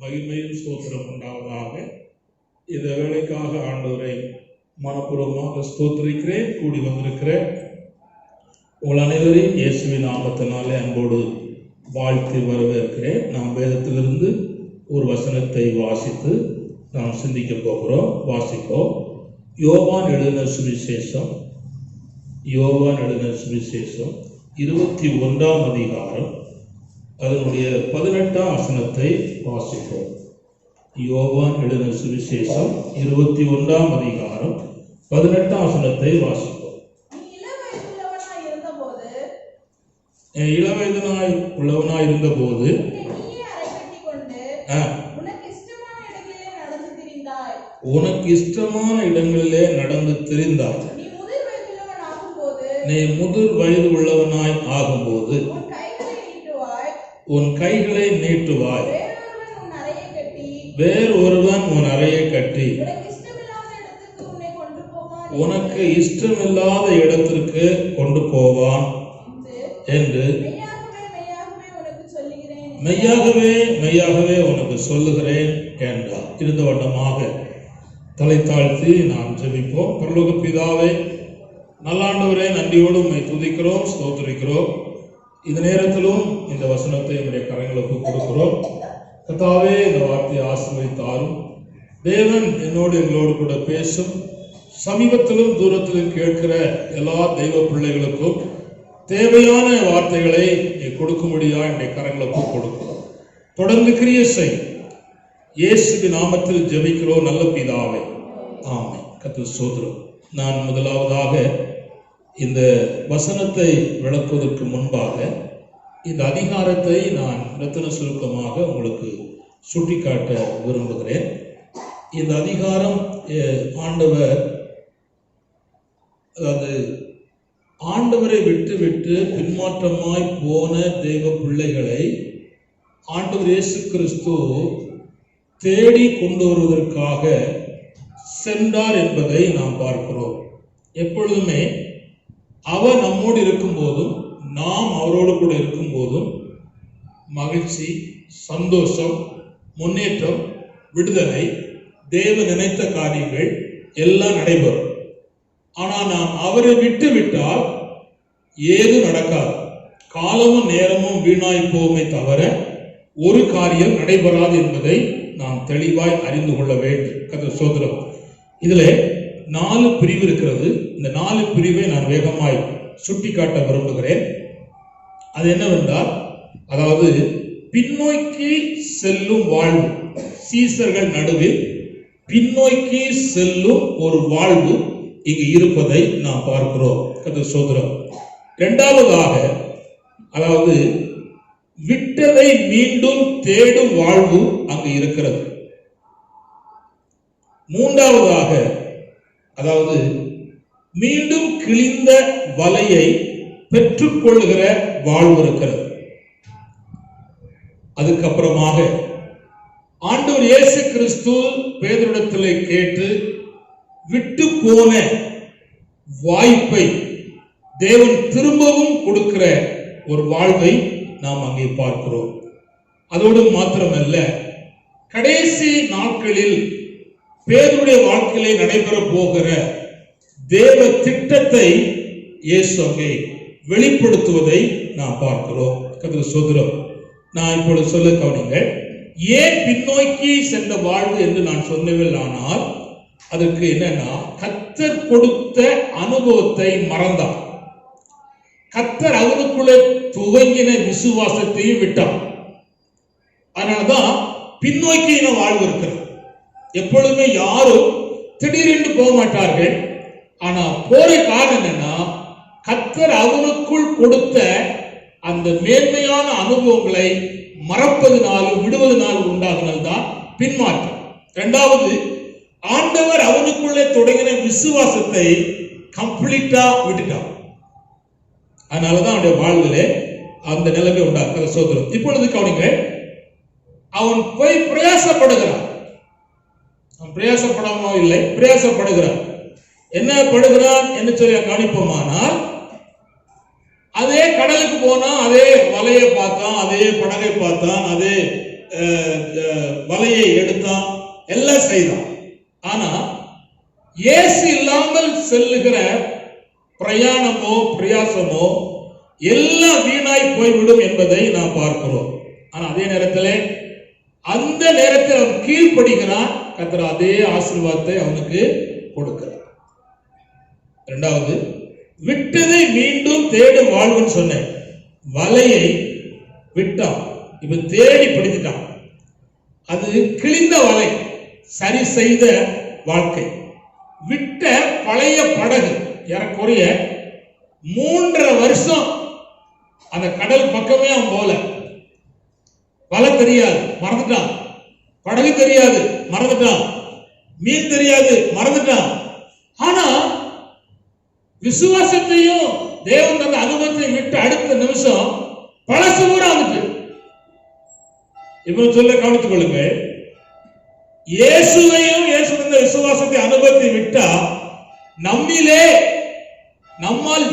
மகிமையும் ஸ்தோத்திரம் உண்டாவதாக. இந்த வேலைக்காக ஆண்டவரை மனப்பூர்வமாக ஸ்தோத்திரிக்கிறேன். கூடி வந்திருக்கிறேன் உங்கள் அனைவரையும் இயேசுவின் நாமத்தினாலே அன்போடு வாழ்த்து வரவேற்கிறேன். நாம் வேதத்திலிருந்து ஒரு வசனத்தை வாசித்து நாம் சிந்திக்க போகிறோம். வாசிப்போம். யோவான் எழுதின சுவிசேஷம் 21ஆம் அதிகாரம் அதனுடைய 18ஆம் வசனத்தை வாசிப்போம். யோவான் எழுதின சுவிசேஷம் 21ஆம் அதிகாரம் 18ஆம் வசனத்தை வாசிப்போம். இளவயதனாய் உள்ளவனாய் இருந்தபோது உனக்கு இஷ்டமான இடங்களிலே நடந்து திரிந்தாய். நீ முதிர் வயது உள்ளவனாய் ஆகும்போது உன் கைகளை நீட்டுவாய். வேறு ஒருவன் உன் அறையை கட்டி உனக்கு இஷ்டமில்லாத இடத்திற்கு கொண்டு போவான் என்று மெய்யாகவே மெய்யாகவே உனக்கு சொல்லுகிறேன் என்றார். இருந்த வண்ணமாக தலை தாழ்த்தி நாம் ஜெபிப்போம். பரலோக பிதாவே, நல்லாண்டவரே, நன்றியோடு உம்மை துதிக்கிறோம், ஸ்தோத்திரிக்கிறோம். இந்த நேரத்திலும் இந்த வசனத்தை என்னுடைய கரங்களுக்கு கொடுக்கிறோம். கர்த்தாவே, இந்த வார்த்தையை ஆசீர்வதித்தாரும். தேவன் என்னோடு எங்களோடு கூட பேசும். சமீபத்திலும் தூரத்திலும் கேட்கிற எல்லா தெய்வ பிள்ளைகளுக்கும் தேவையான வார்த்தைகளை கொடுக்கும்படியா என்னுடைய கரங்களுக்கு கொடுக்கிறோம். தொடர்ந்து கிரியை செய். இயேசுவின் நாமத்தில் ஜெபிக்கிறோம் நல்ல பிதாவே, ஆமென். கர்த்தர் ஸ்தோத்திரம். நான் முதலாவதாக இந்த வசனத்தை விளக்குவதற்கு முன்பாக இந்த அதிகாரத்தை நான் ரத்தின சுருக்கமாக உங்களுக்கு சுட்டிக்காட்ட விரும்புகிறேன். இந்த அதிகாரம் ஆண்டவரை விட்டு விட்டு பின்மாற்றமாய் போன தெய்வ பிள்ளைகளை ஆண்டவர் இயேசு கிறிஸ்து தேடி கொண்டு வருவதற்காக சென்றார் என்பதை நாம் பார்க்கிறோம். எப்பொழுதுமே அவர் நம்மோடு இருக்கும் போதும் நாம் அவரோடு கூட இருக்கும் போதும் மகிழ்ச்சி, சந்தோஷம், முன்னேற்றம், விடுதலை, தேவன் நினைத்த காரியங்கள் எல்லாம் நடைபெறும். ஆனால் நாம் அவரை விட்டு விட்டால் ஏது நடக்காது. காலமும் நேரமும் வீணாய் போமே தவிர ஒரு காரியம் நடைபெறாது என்பதை நாம் தெளிவாய் அறிந்து கொள்ள வேண்டும். கர்த்தர் ஸ்தோத்திரம். இதுல 4 பிரிவு இருக்கிறது. இந்த 4 பிரிவை நான் வேகமாய் சுட்டிக்காட்ட விரும்புகிறேன். அது என்னவென்றால், அதாவது பின்னோக்கி செல்லும் வாழ்வு, சீசர்கள் நடுவில் பின்னோக்கி செல்லும் ஒரு வாழ்வு இங்கு இருப்பதை நாம் பார்க்கிறோம். கர்த்தர் ஸ்தோத்திரம். இரண்டாவதாக, அதாவது விட்டதை மீண்டும் தேடும் வாழ்வு அங்கு இருக்கிறது. மூன்றாவதாக, அதாவது மீண்டும் கிழிந்த வலையை பெற்றுக்கொள்ளுகிற வாழ்வு இருக்கிறது. அதுக்கப்புறமாக ஆண்டவர் இயேசு கிறிஸ்து பேதுருவிடத்திலே கேட்டு விட்டு போன வாய்ப்பை தேவன் திரும்பவும் கொடுக்கிற ஒரு வாழ்வை நாம் அங்கே பார்க்கிறோம். அதோடு மாத்திரமல்ல, கடைசி நாட்களில் பேதுருடைய வாழ்க்கையிலே நடைபெற போகிற தேவ திட்டத்தை இயேசு அங்கே வெளிப்படுத்துவதை நாம் பார்க்கிறோம். கர்த்தருக்கு ஸ்தோத்திரம். நான் இப்பொழுது சொல்ல கவனிங்கள். ஏன் பின்னோக்கி சென்ற வாழ்வு என்று நான் சொன்னேனால், அதற்கு என்னன்னா, கர்த்தர் கொடுத்த அனுபவத்தை மறந்தார். கர்த்தர் அவனுக்குள்ளே துவங்கின விசுவாசத்தையும் விட்டார். அதனாலதான் பின்னோக்கின வாழ்வு இருக்கிறது. எப்பொழுதுமே யாரும் திடீரென்று போக மாட்டார்கள். ஆனா போற காரணம் என்னன்னா, கர்த்தர் அவனுக்குள் கொடுத்த அந்த மேன்மையான அனுபவங்களை மறப்பதினாலும் விடுவதனாலும் உண்டாகினதுதான் பின்மாற்றம். இரண்டாவது, ஆண்டவர் அவனுக்குள்ளே தொடங்கின விசுவாசத்தை கம்ப்ளீட்டா விட்டுட்டான். அதனாலதான் அவனுடைய வாழ்விலே அந்த நிலைமை உண்டாக்குற சோதரம். இப்பொழுது கவனிங்க, அவன் போய் பிரயாசப்படுகிறான். அவன் பிரயாசப்படாமோ இல்லை, பிரயாசப்படுகிறான். என்ன படுகிறான் என்று சொல்லி கவனிப்போமானால், அதே கடலுக்கு போனா அதே வலையை பார்த்தான், அதே படகை பார்த்தான், அதே வலையை எடுத்தான், எல்லாம் செய்தான். ஆனா இயேசு இல்லாமல் செல்லுகிற பிரயாணமோ பிரயாசமோ எல்லாம் வீணாய் போய்விடும் என்பதை நாம் பார்க்கிறோம். ஆனா அதே நேரத்தில் அந்த நேரத்தில் அவன் கீழ்ப்படுகிறான். கர்த்தர் அதே ஆசீர்வாதத்தை அவனுக்கு கொடுக்கிறார். இரண்டாவது, விட்டதை மீண்டும் தேடும் வாழ்வுன்னு சொன்னேன். வலையை விட்டான், இப்ப தேடி பிடித்துட்டான். அது கிழிந்த வலை, சரி செய்த வாழ்க்கை. விட்ட பழைய படகு ஏறக்குறைய 3.5 வருஷம் அந்த கடல் பக்கமே அவன் போல. வலை தெரியாது, மறந்துட்டான். படகு தெரியாது, மறந்துட்டான். மீன் தெரியாது, மறந்துட்டான். ஆனா விசுவாசத்தையும் தேவன் அந்த அனுபவத்தை விட்டு அடுத்த நிமிஷம் பழசு கூட வந்துட்டு. இப்ப சொல்ல கவனித்துக் கொள்ளுங்க. இயேசுவையும் இயேசு விசுவாசத்தை அனுபவத்தை விட்டா நம்மால்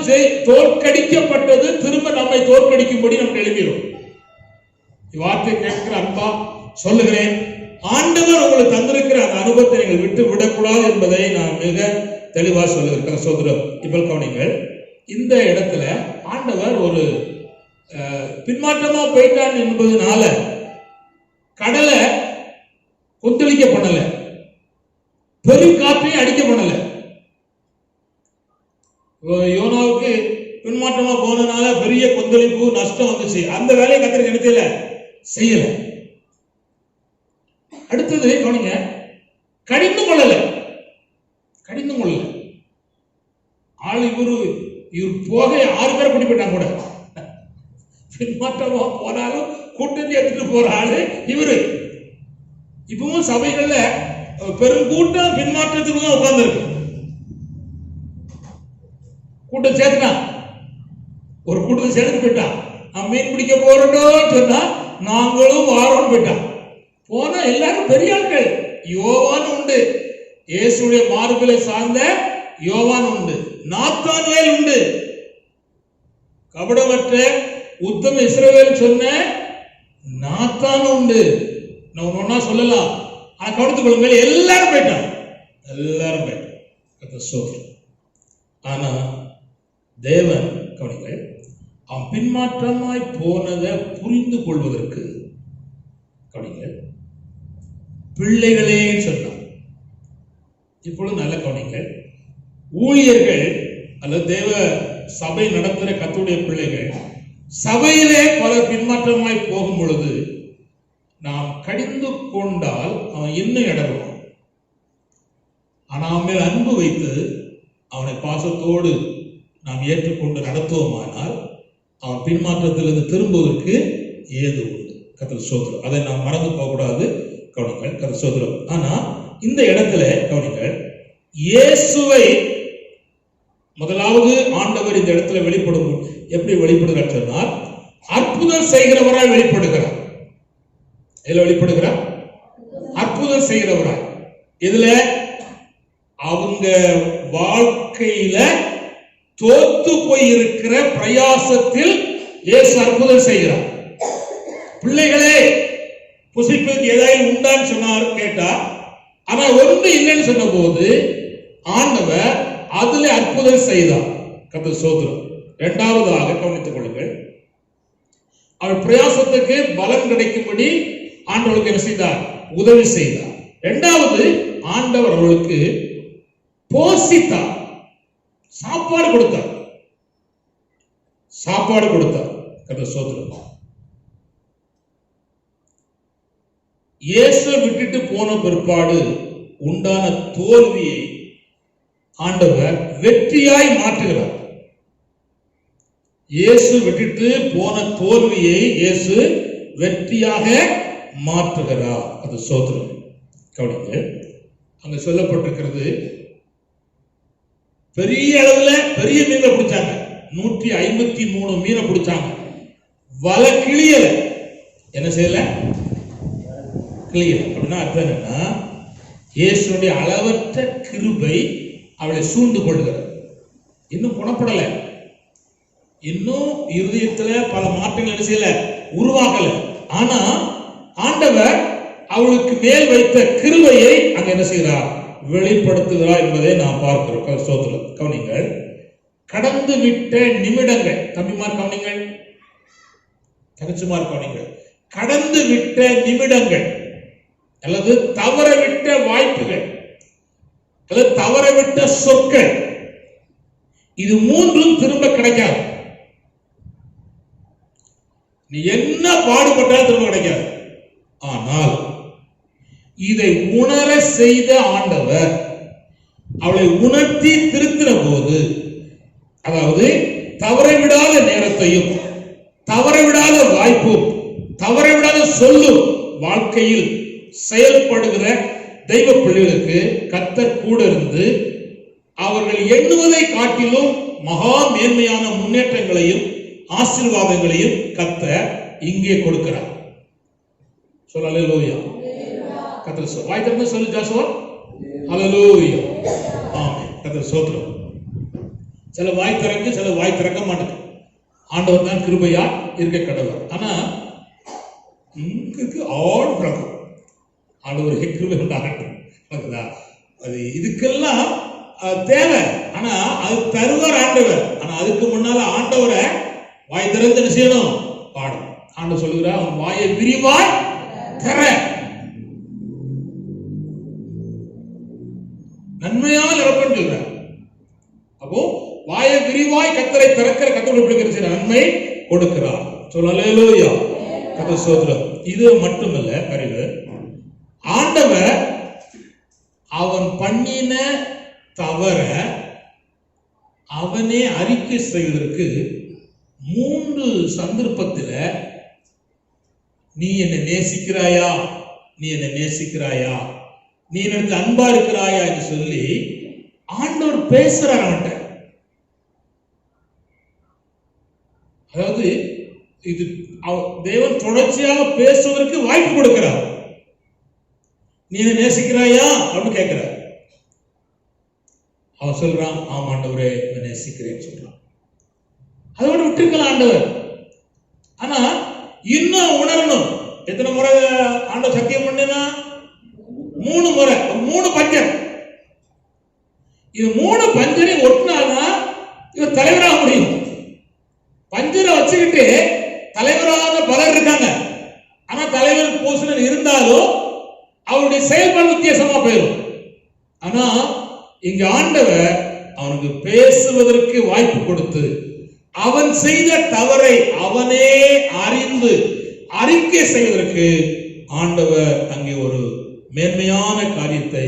தோற்கடிக்கப்பட்டது திரும்ப நம்மை தோற்கடிக்கும்படி நம்ம எழுதிடும். வார்த்தை கேட்கிற அன்பா சொல்லுகிறேன், ஆண்டவர் உங்களுக்கு தந்திருக்கிற அந்த அனுபவத்தை நீங்கள் விட்டு விடக்கூடாது என்பதை நான் மிக தெளிவா சொல்லுகிறேன். சோதரம், இப்ப கவனிங்கள். இந்த இடத்துல ஆண்டவர் ஒரு பின்மாற்றமா போயிட்டான் என்பதனால கடலை கொந்தளிக்க பண்ணல, பெருங்காற்றையும் அடிக்க பண்ணல. யோனாவுக்கு பின்மாற்றமா போனதுனால பெரிய கொந்தளிப்பு நஷ்டம் வந்துச்சு. அந்த வேலையை கர்த்தர் நினைச்சல செய்யல. அடுத்தது கவனிங்க, கடிந்து கொள்ளல. ஆள் இவரு போக 6 பேரை கூட்டி போயிட்டாங்க கூட. பின்மாற்றமா போனாலும் கூட்டத்தை எடுத்துட்டு போற ஆளு இவரு. இப்பவும் சபைகள்ல பெருங்கூட்டம் பின்மாற்றத்துக்கு தான் உட்கார்ந்து இருக்கு. கூட்டம் சேர்த்துட்டான், ஒரு கூட்டத்தை சேர்த்து போயிட்டான். நான் மீன் பிடிக்க போறோம் சொன்னா நாங்களும் வாரோன்னு போயிட்டான். போன எல்லாரும் பெரிய ஆட்கள். யோவான் உண்டு, இயேசுடைய மார்பிலை சார்ந்த யோவான் உண்டு, நாத்தான்வேல் உண்டு, கபடமற்ற உத்தம இஸ்ரவேல் சொன்ன நாத்தான் உண்டு. நான் ஒன்னா சொல்லலாம், ஆனா கவனித்துக் கொள்ளுங்கள், எல்லாரும் போயிட்டாங்க, எல்லாரும் போயிட்டாங்க. ஆனா தேவன் கவனிங்கள், அவன் பின்மாற்றமாய் போனதை புரிந்து கொள்வதற்கு கவனிங்கள், பிள்ளைகளே சொன்னார். இப்பொழுது நல்ல கவனிங்கள், ஊழியர்கள் அல்லது தேவ சபை நடத்துகிற கர்த்தருடைய பிள்ளைகள் சபையிலே பல பின்மாற்றமாய் போகும் பொழுது நாம் கடிந்து கொண்டால் அவன் இன்னும் இடருவான். ஆனால் அவன் மேல் அன்பு வைத்து அவனை பாசத்தோடு நாம் ஏற்றுக்கொண்டு நடத்துவோமானால் அவன் பின்மாற்றத்திலிருந்து திரும்புவதற்கு ஏது உண்டு. கர்த்தர் ஸ்தோத்திரம். அதை நாம் மறந்து போகக்கூடாது. கவனிங்கள், கர்த்தர் ஸ்தோத்திரம். ஆனா இந்த இடத்துல கவனிங்கள், இயேசுவை முதலாவது ஆண்டவர் இந்த இடத்துல வெளிப்படும். எப்படி வெளிப்படுகிறார் சொன்னால், அற்புதம் செய்கிறவராய் வெளிப்படுகிறார். எதுல வெளிப்படுகிறார்? அற்புதம் செய்கிறவராய். இதுல அவங்க வாழ்க்கையில தோத்து போயிருக்கிற பிரயாசத்தில் இயேசு அற்புதம் செய்கிறார். பிள்ளைகளே, புசிப்பதற்கு ஏதாவது உண்டான்னு சொன்னார் கேட்டா, ஆனா ஒன்று இல்லைன்னு சொன்ன போது ஆண்டவர் அதுல அற்புதம் செய்தார். கர்த்தர் ஸ்தோத்திரம். இரண்டாவதாக கவனித்துக் கொள்ளுங்கள், அவர் பிரயாசத்துக்கு பலன் கிடைக்கும்படி ஆண்டவருக்கு என்ன செய்தார்? உதவி செய்தார். இரண்டாவது, ஆண்டவர் அவர்களுக்கு போஷித்தார், சாப்பாடு கொடுத்தார், சாப்பாடு கொடுத்தார். கர்த்தர் ஸ்தோத்திரம். இயேசு விட்டுட்டு போன பிற்பாடு உண்டான தோல்வியை ஆண்டவர் வெற்றியாய் மாற்றுகிறார். இயேசு விட்டுட்டு போன தோல்வியை இயேசு வெற்றியாக மாற்றுகிறார். அது ஸ்தோத்திரம். கவனிங்க, அங்க சொல்லப்பட்டிருக்கிறது, பெரிய அளவுல பெரிய மீனை பிடிச்சாங்க, 153 மீனை பிடிச்சாங்க. வலை கிளியல, என்ன செய்யல? கிளியல. அப்படின்னா அர்த்தம் என்னன்னா, இயேசுடைய அளவற்ற கிருபை அவளை சூழ்ந்து கொள்கிறது. இன்னும் குணப்படல, இன்னும் இருதயத்துல பல மாற்றங்கள் என்ன செய்யல, உருவாகல. ஆனா ஆண்டவர் அவளுக்கு மேல் வைத்த கிருபையை அங்க என்ன செய்கிறார்? வெளிப்படுத்துகிறார் என்பதை நாம் பார்க்கிறோம். ஸ்தோத்திரம். கவனிங்கள், கடந்து விட்ட நிமிடங்கள், தம்பிமார் கவனிங்கள், தகச்சுமார் கவனிங்கள், கடந்து விட்ட நிமிடங்கள் அல்லது தவறவிட்ட வாய்ப்புகள் அல்லது தவறவிட்ட சொற்கள், இது மூன்றும் திரும்ப கிடைக்காது. நீ என்ன பாடுபட்டாலும் திரும்ப கிடைக்காது. ஆனால் இதை உணர செய்த ஆண்டவர் அவளை உணர்த்தி திருத்தின போது, அதாவது தவறவிடாத நேரத்தையும் தவறவிடாத வாய்ப்பும் தவறவிடாத சொல்லும் வாழ்க்கையில் செயல்படுகிற தெய்வ பிள்ளைகளுக்கு கர்த்தர் கூட இருந்து அவர்கள் எண்ணுவதை காட்டிலும் மகா மேன்மையான முன்னேற்றங்களையும் ஆசீர்வாதங்களையும் கர்த்தர் இங்கே கொடுக்கிறார். சொல்ல அல்லேலூயா. கர்த்தர் வாய் திறந்து சொல்லு ஜாசுவா, அல்லேலூயா. ஆமென். கர்த்தர் ஸ்தோத்திரம். சில வாய் திறக்க, சில வாய் திறக்க மாட்டேங்க. ஆண்டவர் தான் கிருபையா இருக்க கடவுள். ஆனா இங்கு ஆள் பிறக்கும் ஆண்டவர் கிருபை உண்டாகட்டும். அது இதுக்கெல்லாம் தேவை. ஆனா அது தருவார் ஆண்டவர். ஆனா அதுக்கு முன்னால ஆண்டவரை வாய் திறந்து என்ன செய்யணும்? பாடும். ஆண்டவர் சொல்லுகிறார், அவன் வாயை விரிவாய் திற, நன்மையால் நிரப்பன்னு சொல்றார். அப்போ வாயை விரிவாய் கர்த்தரை திறக்கிற கர்த்தருக்கு நன்மை கொடுக்கிறார். சொல்ல அல்லேலூயா. கர்த்தர் ஸ்தோத்திரம். இது மட்டுமல்ல, அறிவு ஆண்டவர் அவன் பண்ணின தவற அவனே அறிக்கை செய்வதற்கு 3 சந்தர்ப்பத்தில் நீ என்னை நேசிக்கிறாயா, நீ என்னை நேசிக்கிறாயா, நீ எனக்கு அன்பா இருக்கிறாயா என்று சொல்லி ஆண்டவர் பேசுறார் அவன்கிட்ட. அதாவது இது தேவன் தொடர்ச்சியாக பேசுவதற்கு வாய்ப்பு கொடுக்கிறார். நீ என்ன நேசிக்கிறாயா அப்படின்னு கேட்கிறார். அவன் சொல்றான், ஆமா ஆண்டவரே நேசிக்கிறேன்னு சொல்றான். அதோட விட்டுருக்கலாம் ஆண்டவர். ஆனா இன்னும் உணரணும். எத்தனை முறை ஆண்டவர் சத்தியம் பண்ணினா? 3 முறை, 3 பஞ்சர். இது 3 பஞ்சரை ஒட்டினாதான் இவர் தலைவராக முடியும். பஞ்சரை வச்சுக்கிட்டு தலைவராக பலர் இருக்காங்க. ஆனா தலைவர் போஸ்டர் இருந்தாலும் அவருடைய செயல்பாடு வித்தியாசமா போயிடும். ஆனா இங்க ஆண்டவர் அவனுக்கு பேசுவதற்கு வாய்ப்பு கொடுத்து அவன் செய்த தவறை அவனே அறிந்து அறிக்கை செய்வதற்கு ஆண்டவர் அங்கே ஒரு மேன்மையான காரியத்தை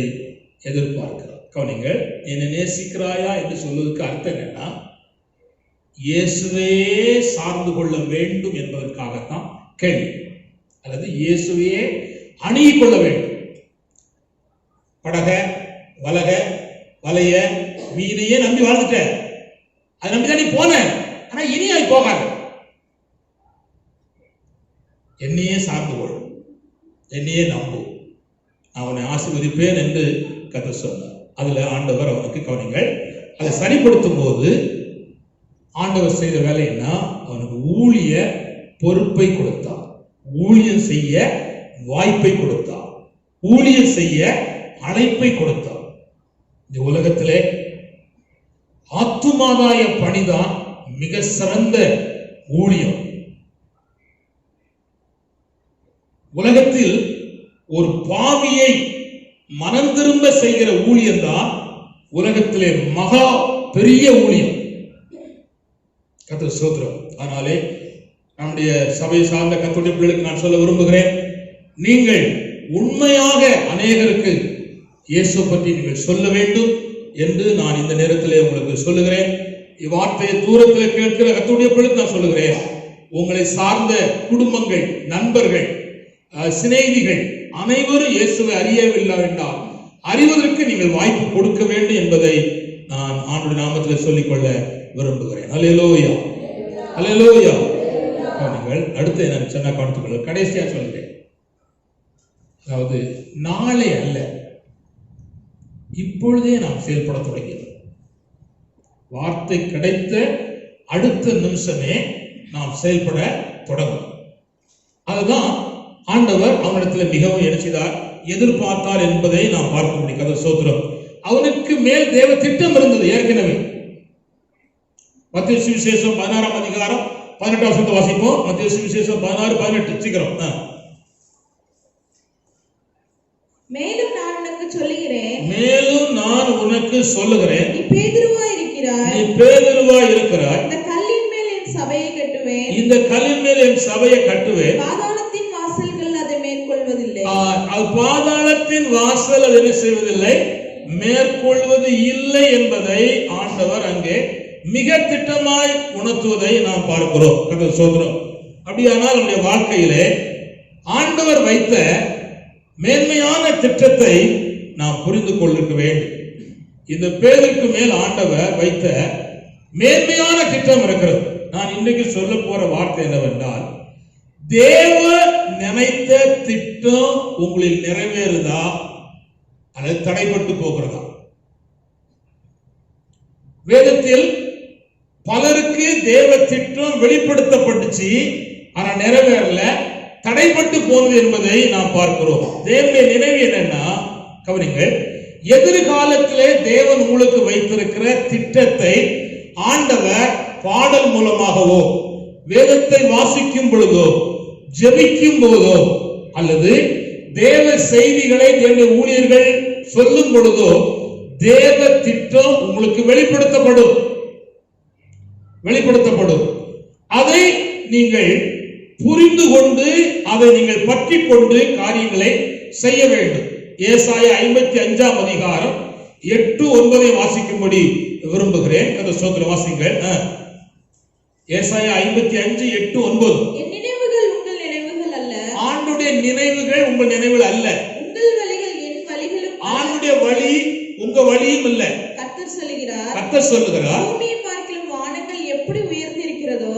எதிர்பார்க்கிறார். கவனிங்கள், என்னை நேசிக்கிறாயா என்று சொல்வதற்கு அர்த்தம் என்னன்னா, இயேசுவே சார்ந்து கொள்ள வேண்டும் என்பதற்காகத்தான் கேள்வி, அல்லது இயேசுவே அணுகிக் கொள்ள வேண்டும். படக வலக வலைய மீனையே நம்பி வாழ்ந்துட்ட, அதை நம்பிதான் நீ போன. ஆனா இனியாய் போகாது, என்னையே சார்ந்து கொள், என்னையே நம்பு, அவனை ஆசீர்வதிப்பேன் என்று கர்த்தர் சொன்னார். அதுல ஆண்டவர் அவனுக்கு, கவனிங்கள், அதை சரிப்படுத்தும் போது ஆண்டவர் செய்த வேலை என்ன? அவனுக்கு ஊழிய பொறுப்பை கொடுத்தார், ஊழியம் செய்ய வாய்ப்பை கொடுத்தார், ஊழியம் செய்ய அழைப்பை கொடுத்தார். இந்த உலகத்திலே ஆத்துமாதாய பணிதான் மிக சிறந்த ஊழியம். உலகத்தில் ஒரு பாவியை மனம் திரும்ப செய்கிற ஊழியம் தான் உலகத்திலே மகா பெரிய ஊழியம். கர்த்தர் ஸ்தோத்திரம். அதனாலே நம்முடைய சபை சார்ந்த கர்த்தருடைய பிள்ளைகளுக்கு நான் சொல்ல விரும்புகிறேன், நீங்கள் உண்மையாக அநேகருக்கு இயேசு பற்றி நீங்கள் சொல்ல வேண்டும் என்று நான் இந்த நேரத்திலே உங்களுக்கு சொல்லுகிறேன். இவ்வார்த்தையை தூரத்தில் கேட்கிற கர்த்தருடைய பிள்ளைகளுக்கு நான் சொல்லுகிறேன், உங்களை சார்ந்த குடும்பங்கள், நண்பர்கள், சிநேகிதிகள் அனைவரும் இயேசுவை அறியவில்லை என்றால் அறிவதற்கு நீங்கள் வாய்ப்பு கொடுக்க வேண்டும் என்பதை நான் ஆண்டவருடைய நாமத்தில் சொல்லிக்கொள்ள விரும்புகிறேன். அல்லேலூயா, அல்லேலூயா. நீங்கள் அடுத்து நான் சொன்ன கருத்துக்கள் கடைசியா சொல்கிறேன். அதாவது நாளை அல்ல, இப்பொழுதே நாம் செயல்பட தொடங்கினோம். வார்த்தை கிடைத்த அடுத்த நிமிஷமே நாம் செயல்பட தொடங்கும். அதுதான் ஆண்டவர் அவனிடத்தில் மிகவும் எரிச்சிதார் எதிர்பார்த்தார் என்பதை நாம் பார்க்க முடியும். கர்த்தர் ஸ்தோத்திரம். அவனுக்கு மேல் தேவ திட்டம் இருந்தது ஏற்கனவே. மத்தேயு சுவிசேஷம் 16ஆம் அதிகாரம் 18ஆம் வசனத்தை வாசிப்போம். மத்தேயு சுவிசேஷம் 16:18 சீக்கிரம். மேலும் நான் உனக்கு சொல்லுகிறேன், மேலும் நான் உனக்கு சொல்லுகிறேன், நீ பேதுருவாய் இருக்கிறாய், நீ பேதுருவாய் இருக்கிறாய், இந்த கல்லின் மேல் என் சபையை கட்டுவேன், இந்த கல்லின் மேல் என் சபையை கட்டுவேன், பாதாளத்தின் வாசல்கள் அதை மேற்கொள்வதில்லை. பாதாளத்தின் வாசல் அதை என்ன செய்வதில்லை, மேற்கொள்வது இல்லை என்பதை ஆண்டவர் அங்கே மிக திட்டமாய் உணர்த்துவதை நாம் பார்க்கிறோம். கர்த்தர் ஸ்தோத்திரம். அப்படியானால் நம்முடைய வாழ்க்கையிலே ஆண்டவர் வைத்த மேன்மையான திட்டத்தை நாம் புரிந்து கொள்ள வேண்டும். இந்த பேருக்கு மேல் ஆண்டவர் வைத்த மேன்மையான திட்டம் இருக்கிறது. நான் இன்றைக்கு சொல்ல போற வார்த்தை என்னவென்றால், தேவ நினைத்த திட்டம் உங்களில் நிறைவேறுதா அல்லது தடைபட்டு போகிறதா? வேதத்தில் பலருக்கு தேவ திட்டம் வெளிப்படுத்தப்பட்டுச்சு, ஆனா நிறைவேறல, தடைபட்டு போனது என்பதை நாம் பார்க்கிறோம். தேவனுடைய நினைவு என்னன்னா, கவனிங்கள், எதிர்காலத்திலே தேவன் உங்களுக்கு வைத்திருக்கிற திட்டத்தை ஆண்டவர் பாடல் மூலமாகவோ, வேதத்தை வாசிக்கும் பொழுதோ, ஜெபிக்கும் போதோ, அல்லது தேவ செய்திகளை தேவனுடைய ஊழியர்கள் சொல்லும் பொழுதோ தேவ திட்டம் உங்களுக்கு வெளிப்படுத்தப்படும். அதை நீங்கள் புரிந்து கொண்டு அதை நீங்கள் பற்றி கொண்டு காரியங்களை செய்ய வேண்டும். ஏசாயா 55ஆம் அதிகாரம் 8-9 வாசிக்கும்படி விரும்புகிறேன். அந்த ஸ்தோத்திரம் வாசிங்கள். ஏசாயா 55:8-9. என் நினைவுகள் உங்கள் நினைவுகள் அல்ல, ஆண்டுடைய நினைவுகள் உங்கள் நினைவுகள் அல்ல, உங்கள் வழிகள் என் வழிகளும், ஆண்டுடைய வழி உங்க வழியும் இல்ல. கர்த்தர் சொல்லுகிறார், பூமியை பார்க்கிலும் வானங்கள் எப்படி உயர்ந்திருக்கிறதோ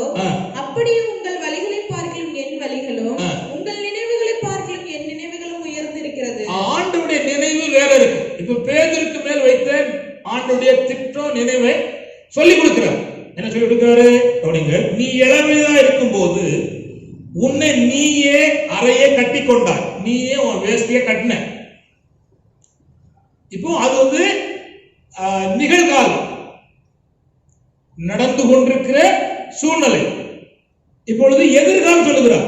அப்படியே உங்கள் வழிகளை பார்க்கிலும் என் வழிகளும், உங்கள் நினைவுகளை பார்க்கிலும் என் நினைவுகளும் உயர்ந்திருக்கிறது. ஆண்டு இப்ப பேதுருக்கு மேல் வைத்த ஆண்டுடைய திட்டம் நினைவை சொல்லிக் கொடுக்கிறார். என்ன சொல்லி கொடுக்கிறாரு அப்படிங்க, நீ இளமையா இருக்கும் போது உன்னை நீயே அறையே கட்டி கொண்டாய், நீயே உன் வேஷ்டியை கட்டின. இப்போ அது நிகழ்காலம் நடந்து கொண்டிருக்கிற சூழ்நிலை. இப்பொழுது எதிர்காலம் சொல்லுகிறார்,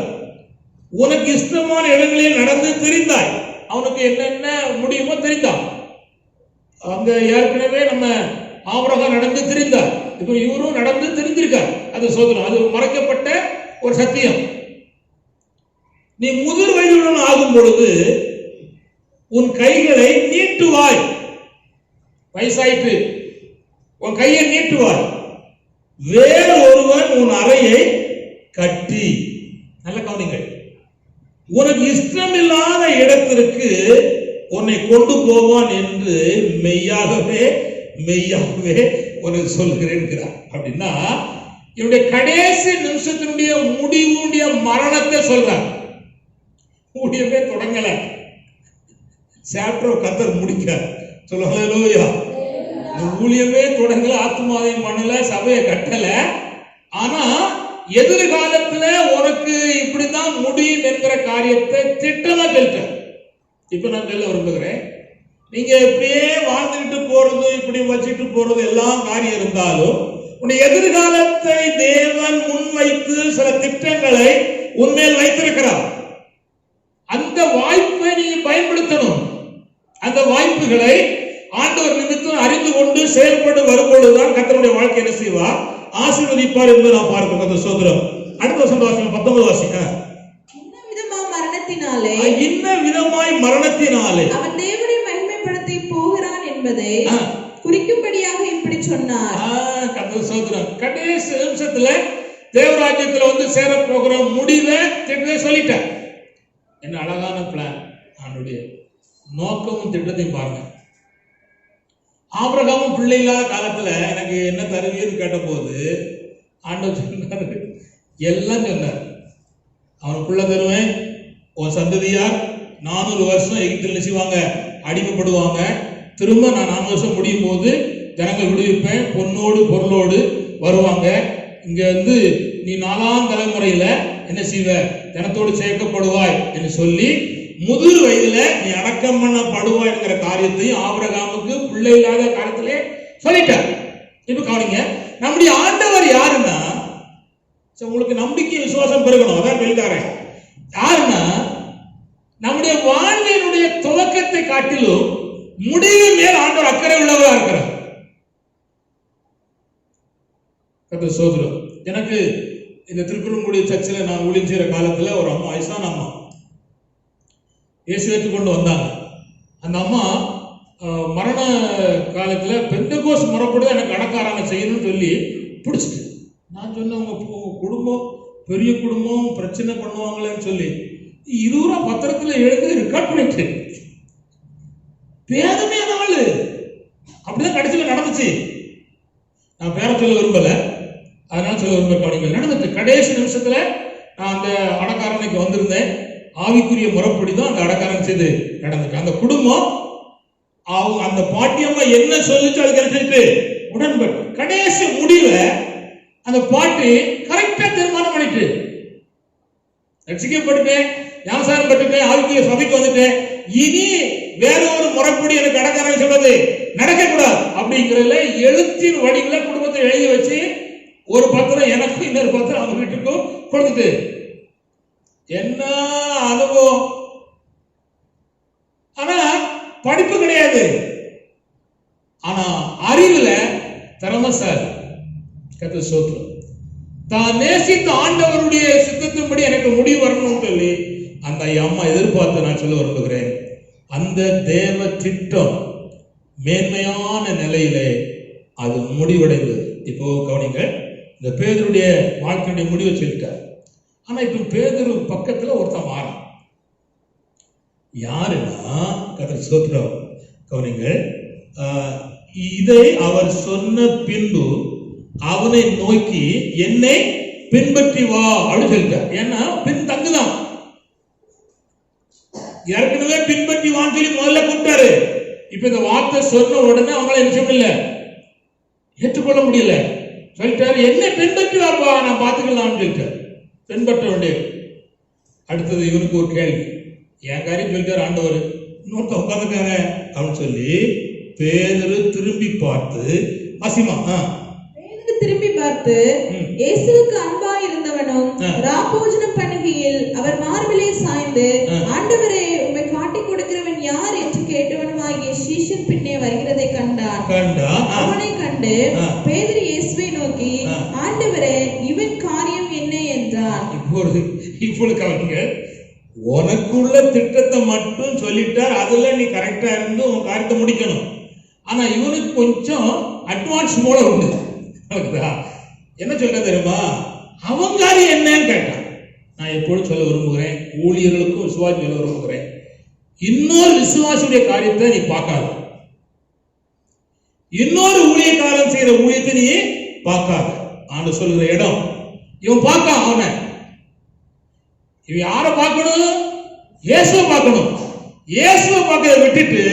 உனக்கு இஷ்டமான இடங்களில் நடந்து தெரிந்தாய். அவனுக்கு என்னென்ன முடியுமோ தெரிந்தான். அங்க ஏற்கனவே நம்ம ஆபிரகாம் நடந்து தெரிந்தார், இப்ப இவரும் நடந்து தெரிந்திருக்கார். அது சோதனம், அது மறைக்கப்பட்ட ஒரு சத்தியம். நீ முதிர் வயதுடன் ஆகும் பொழுது உன் கைகளை நீட்டுவாய். வயசாயிட்டு உன் கையை நீட்டுவாய். வேறு ஒருவன் உன் அறையை கட்டி, நல்ல கவனிங்கள், உனக்கு இஷ்டமில்லாத இடத்திற்கு உன்னை கொண்டு போவான் என்று மெய்யாகவே மெய்யாகவே உனக்கு சொல்கிறேன். அப்படின்னா இவருடைய கடைசி நிமிஷத்தினுடைய முடிவுடைய மரணத்தை சொல்றார். ஊழியமே தொடங்கல, சாப்டர் கத்தர் முடிக்க சொல்லுங்க. ஊழியமே தொடங்கல, ஆத்மாவையும் பண்ணல, சபையை கட்டல. ஆனா எதிர்காலத்துல உனக்கு இப்படிதான் முடியும் என்கிற காரியத்தை திட்டமா சொல்லிட்ட. இப்ப நான் சொல்ல விரும்புகிறேன், நீங்க இப்படியே வாழ்ந்துட்டு போறது, இப்படி வச்சுட்டு போறது எல்லாம் காரியம் இருந்தாலும் உன்னுடைய எதிர்காலத்தை தேவன் முன்வைத்து சில திட்டங்களை உன்மேல் வைத்திருக்கிறார். அந்த வாய்ப்பை நீங்க பயன்படுத்தணும். அந்த வாய்ப்புகளை ஆண்டவர் நிமித்தம் அறிந்து கொண்டு செயல்பட்டு வரும்பொழுதுதான் கர்த்தருடைய வாழ்க்கை என்ன செய்வார், ஆசீர்வதிப்பார் என்பதை நாம் பார்க்கிறோம். அந்த சோதரம் அடுத்த வசனம் வாசிங்க, 19 வாசிங்க. இன்ன விதமாய் மரணத்தினாலே அவன் தேவனை மகிமைப்படுத்தி போகிறான் என்பதை குறிக்கும்படியாக இப்படி சொன்னார். கர்த்தர் சோதரம் கடைசி நிமிஷத்துல தேவராஜ்யத்துல சேர போகிற முடிவை திட்டத்தை சொல்லிட்டார். என்ன அழகான பிளான்! அவனுடைய நோக்கமும் திட்டத்தையும் பாருங்க. ஆபிரகாமும் பிள்ளை இல்லாத காலத்துல எனக்கு என்ன தருவீர்னு கேட்ட போது ஆண்டவர் சொன்னார், எல்லாம் சொன்னார். அவனுக்குள்ள தருவேன், உன் சந்ததியார் 400 வருஷம் எகிப்தில் நினைச்சுவாங்க, அடிமைப்படுவாங்க. திரும்ப நான் 400 வருஷம் முடியும் போது ஜனங்கள் விடுவிப்பேன், பொன்னோடு பொருளோடு வருவாங்க. இங்க நீ 4ஆம் தலைமுறையில என்ன செய்வ, ஜனத்தோடு சேர்க்கப்படுவாய் என்று சொல்லி முதிர் வயதுல நீ அடக்கம் பண்ணப்படுவாய் என்கிற காரியத்தையும் ஆபிரகாமுக்கு பிள்ளை இல்லாத காலத்திலே சொல்லிட்டார். இப்ப கவனிங்க, நம்முடைய ஆண்டவர் யாருன்னா, உங்களுக்கு நம்பிக்கை விசுவாசம் பெருகணும், அதான் சொல்லிட்டாரேன். யாருன்னா நம்முடைய வாழ்வினுடைய துவக்கத்தை காட்டிலும் முடிவு மேல் ஆண்டவர் அக்கறை உள்ளவராக இருக்கிறார். சோதரம் எனக்கு இந்த திருக்குறங்குடி சர்ச்சில் நான் ஊழியம் செய்கிற காலத்தில் ஒரு அம்மா, வயசான அம்மா, இயேசு ஏற்றுக்கொண்டு வந்தாங்க. அந்த அம்மா மரண காலத்தில் பெந்தகோஸ் முறைப்படி எனக்கு அடக்காரான செய்யணும்னு சொல்லி பிடிச்சிட்டு, நான் சொன்னேன், உங்க குடும்பம் பெரிய குடும்பம், பிரச்சனை பண்ணுவாங்களேன்னு சொல்லி 20 ரூபா பத்திரத்தில் எழுதி ரெக்கார்ட் பண்ணிட்டு, பேதமே நாள் அப்படிதான் கடைசியில் நடந்துச்சு. நான் பேர சொல்ல விரும்பல, அதனால சொல்ல விரும்ப நடந்துட்டு கடைசி நிமிஷத்துல நான் அந்த அடக்காரனுக்கு வந்திருந்தேன். ஆவிக்குரிய முறைப்படிதான் அந்த அடக்காரன் செய்து நடந்துட்டு, அந்த குடும்பம் அவங்க அந்த பாட்டியம்மா என்ன சொல்லிச்சு அதுக்கு நினைச்சிட்டு உடன்பட்டு கடைசி முடிவை அந்த பாட்டி கரெக்டா தீர்மானம் பண்ணிட்டு, ரட்சிக்கப்பட்டுட்டேன், ஞானசாரம் பட்டுட்டேன், ஆவிக்குரிய சபைக்கு வந்துட்டேன், இனி வேற ஒரு முறைப்படி எனக்கு அடக்காரன் சொல்றது நடக்கக்கூடாது அப்படிங்கிறதுல எழுத்தின் வடிவில குடும்பத்தை எழுதி வச்சு ஒரு பத்திரம் எனக்கும் இன்னொரு பத்திரம் அவங்க வீட்டுக்கும் கொடுத்துட்டு, என்ன அனுபவம்! ஆனா படிப்பு கிடையாது, ஆனா அறிவுல திறமைசாலி. கர்த்தர் ஸ்தோத்திரம். தான் நேசித்த ஆண்டவருடைய சித்தத்தின்படி எனக்கு முடிவு வரணும்னு சொல்லி அந்த அம்மா எதிர்பார்த்து நான் சொல்ல விரும்புகிறேன். அந்த தேவ திட்டம் மேன்மையான நிலையிலே அது முடிவடைந்தது. இப்போ கவனிங்க, இந்த பேதுருடைய வாழ்க்கையுடைய முடிவை சொல்லிட்டார். ஆனா இப்ப பேதுரு பக்கத்துல ஒருத்தன் மாறான். யாருன்னா கர்த்தர் ஸ்தோத்திரம். கவனிங்க, இதை அவர் சொன்ன பின்பு அவனை நோக்கி என்னை பின்பற்றி வா அப்படின்னு சொல்லிட்டார். ஏன்னா பின் தங்குதான், ஏற்கனவே பின்பற்றி வான்னு சொல்லி முதல்ல கூப்பிட்டாரு. இப்ப இந்த வார்த்தை சொன்ன உடனே அவங்களால என்ன செய்ய முடியல, ஏற்றுக்கொள்ள முடியல. சொல்லிட்டாரு, என்ன பின்பற்றி வாப்பா, நான் பார்த்துக்கலாம்னு சொல்லிட்டாரு. பின்பற்ற வேண்டிய. அடுத்தது இவனுக்கு ஒரு கேள்வி, என் காரியம் சொல்லிட்டாரு ஆண்டவர், இன்னொருத்த உட்காந்துக்காங்க அப்படின்னு சொல்லி பேதுரு திரும்பி பார்த்து அசிமா திரும்பி பார்த்து, இயேசுவுக்கு அன்பா இருந்தவனும் ராபோஜனம் பண்ணுகையில் அவர் மார்பிலே சாய்ந்து, ஆண்டவரே உம்மை காட்டிக் கொடுக்கிறவன் யார் என்று கேட்டவனுமாகிய சீஷன் பின்னே வருகிறதை கண்டான். அவனை கண்டு பேதுரு இயேசுவை நோக்கி, ஆண்டவரே இவன் காரியம் என்ன என்றான். இப்பொழுது கவனிங்க, உனக்குள்ள திட்டத்தை மட்டும் சொல்லிட்டார், அதுல நீ கரெக்டா இருந்து உன் காரியத்தை முடிக்கணும். ஆனா இவனுக்கு கொஞ்சம் அட்வான்ஸ் மூல உண்டு. என்ன சொல்ற தெரியுமா, அவன் காரியம் என்னன்னு கேட்டான். நான் எப்பொழுது சொல்ல விரும்புகிறேன், ஊழியர்களுக்கும் விசுவாசி சொல்ல விரும்புகிறேன், இன்னொரு விசுவாசியுடைய காரியத்தை நீ பார்க்காத, இன்னொரு ஊழியக்காரன் செய்யற ஊழியத்தை நீ பார்க்காத. ஆண்டு சொல்லுற இடம் இவன் பார்க்க, அவனை இவன் யார பார்க்கணும், இயேசுவை பார்க்கணும். இயேசுவை பார்க்கறத விட்டுட்டு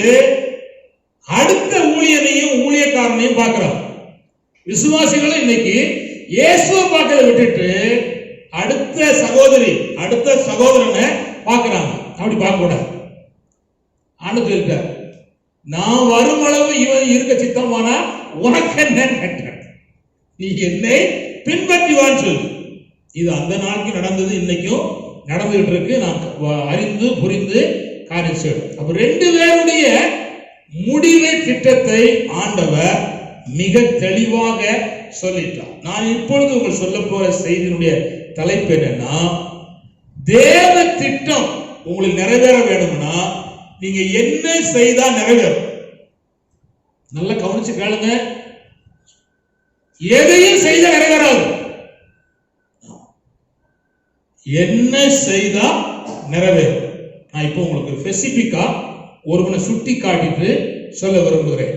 அடுத்த ஊழியனையும் ஊழியக்காரனையும் பார்க்கிறான். விசுவாசிகளும் இன்னைக்கு இயேசுவை பார்க்கறத விட்டுட்டு அடுத்த சகோதரி அடுத்த சகோதரனை பார்க்கிறாங்க. அப்படி பார்க்க கூடாது. ஆண்டு சொல்லிட்டார், நான் வரும் அளவு இவன் இருக்க சித்தமானா உனக்கு என்னன்னு கேட்டார், நீ என்னை பின்பற்றிவான்னு சொல்லு. இது அந்த நாளைக்கு நடந்தது, இன்னைக்கும் நடந்துகிட்டு இருக்கு. நான் அறிந்து புரிந்து காரியம் செய்யணும். அப்ப ரெண்டு பேருடைய முடிவை திட்டத்தை ஆண்டவர் மிக தெளிவாக சொல்லிட்டார். நான் இப்பொழுது உங்களுக்கு சொல்ல போற செய்தியினுடைய தலைப்பு என்னன்னா, தேவ திட்டம் உங்களுக்கு நிறைவேற வேணும்னா நீங்க என்ன செய்தா நிறைவேறும். நல்லா கவனிச்சு கேளுங்க, எதையும் செய்த நிறைவேறாது. என்ன செய்தா நிறைவேறும். நான் இப்போ உங்களுக்கு ஸ்பெசிபிக்கா ஒருவனை சுட்டி காட்டிட்டு சொல்ல விரும்புகிறேன்.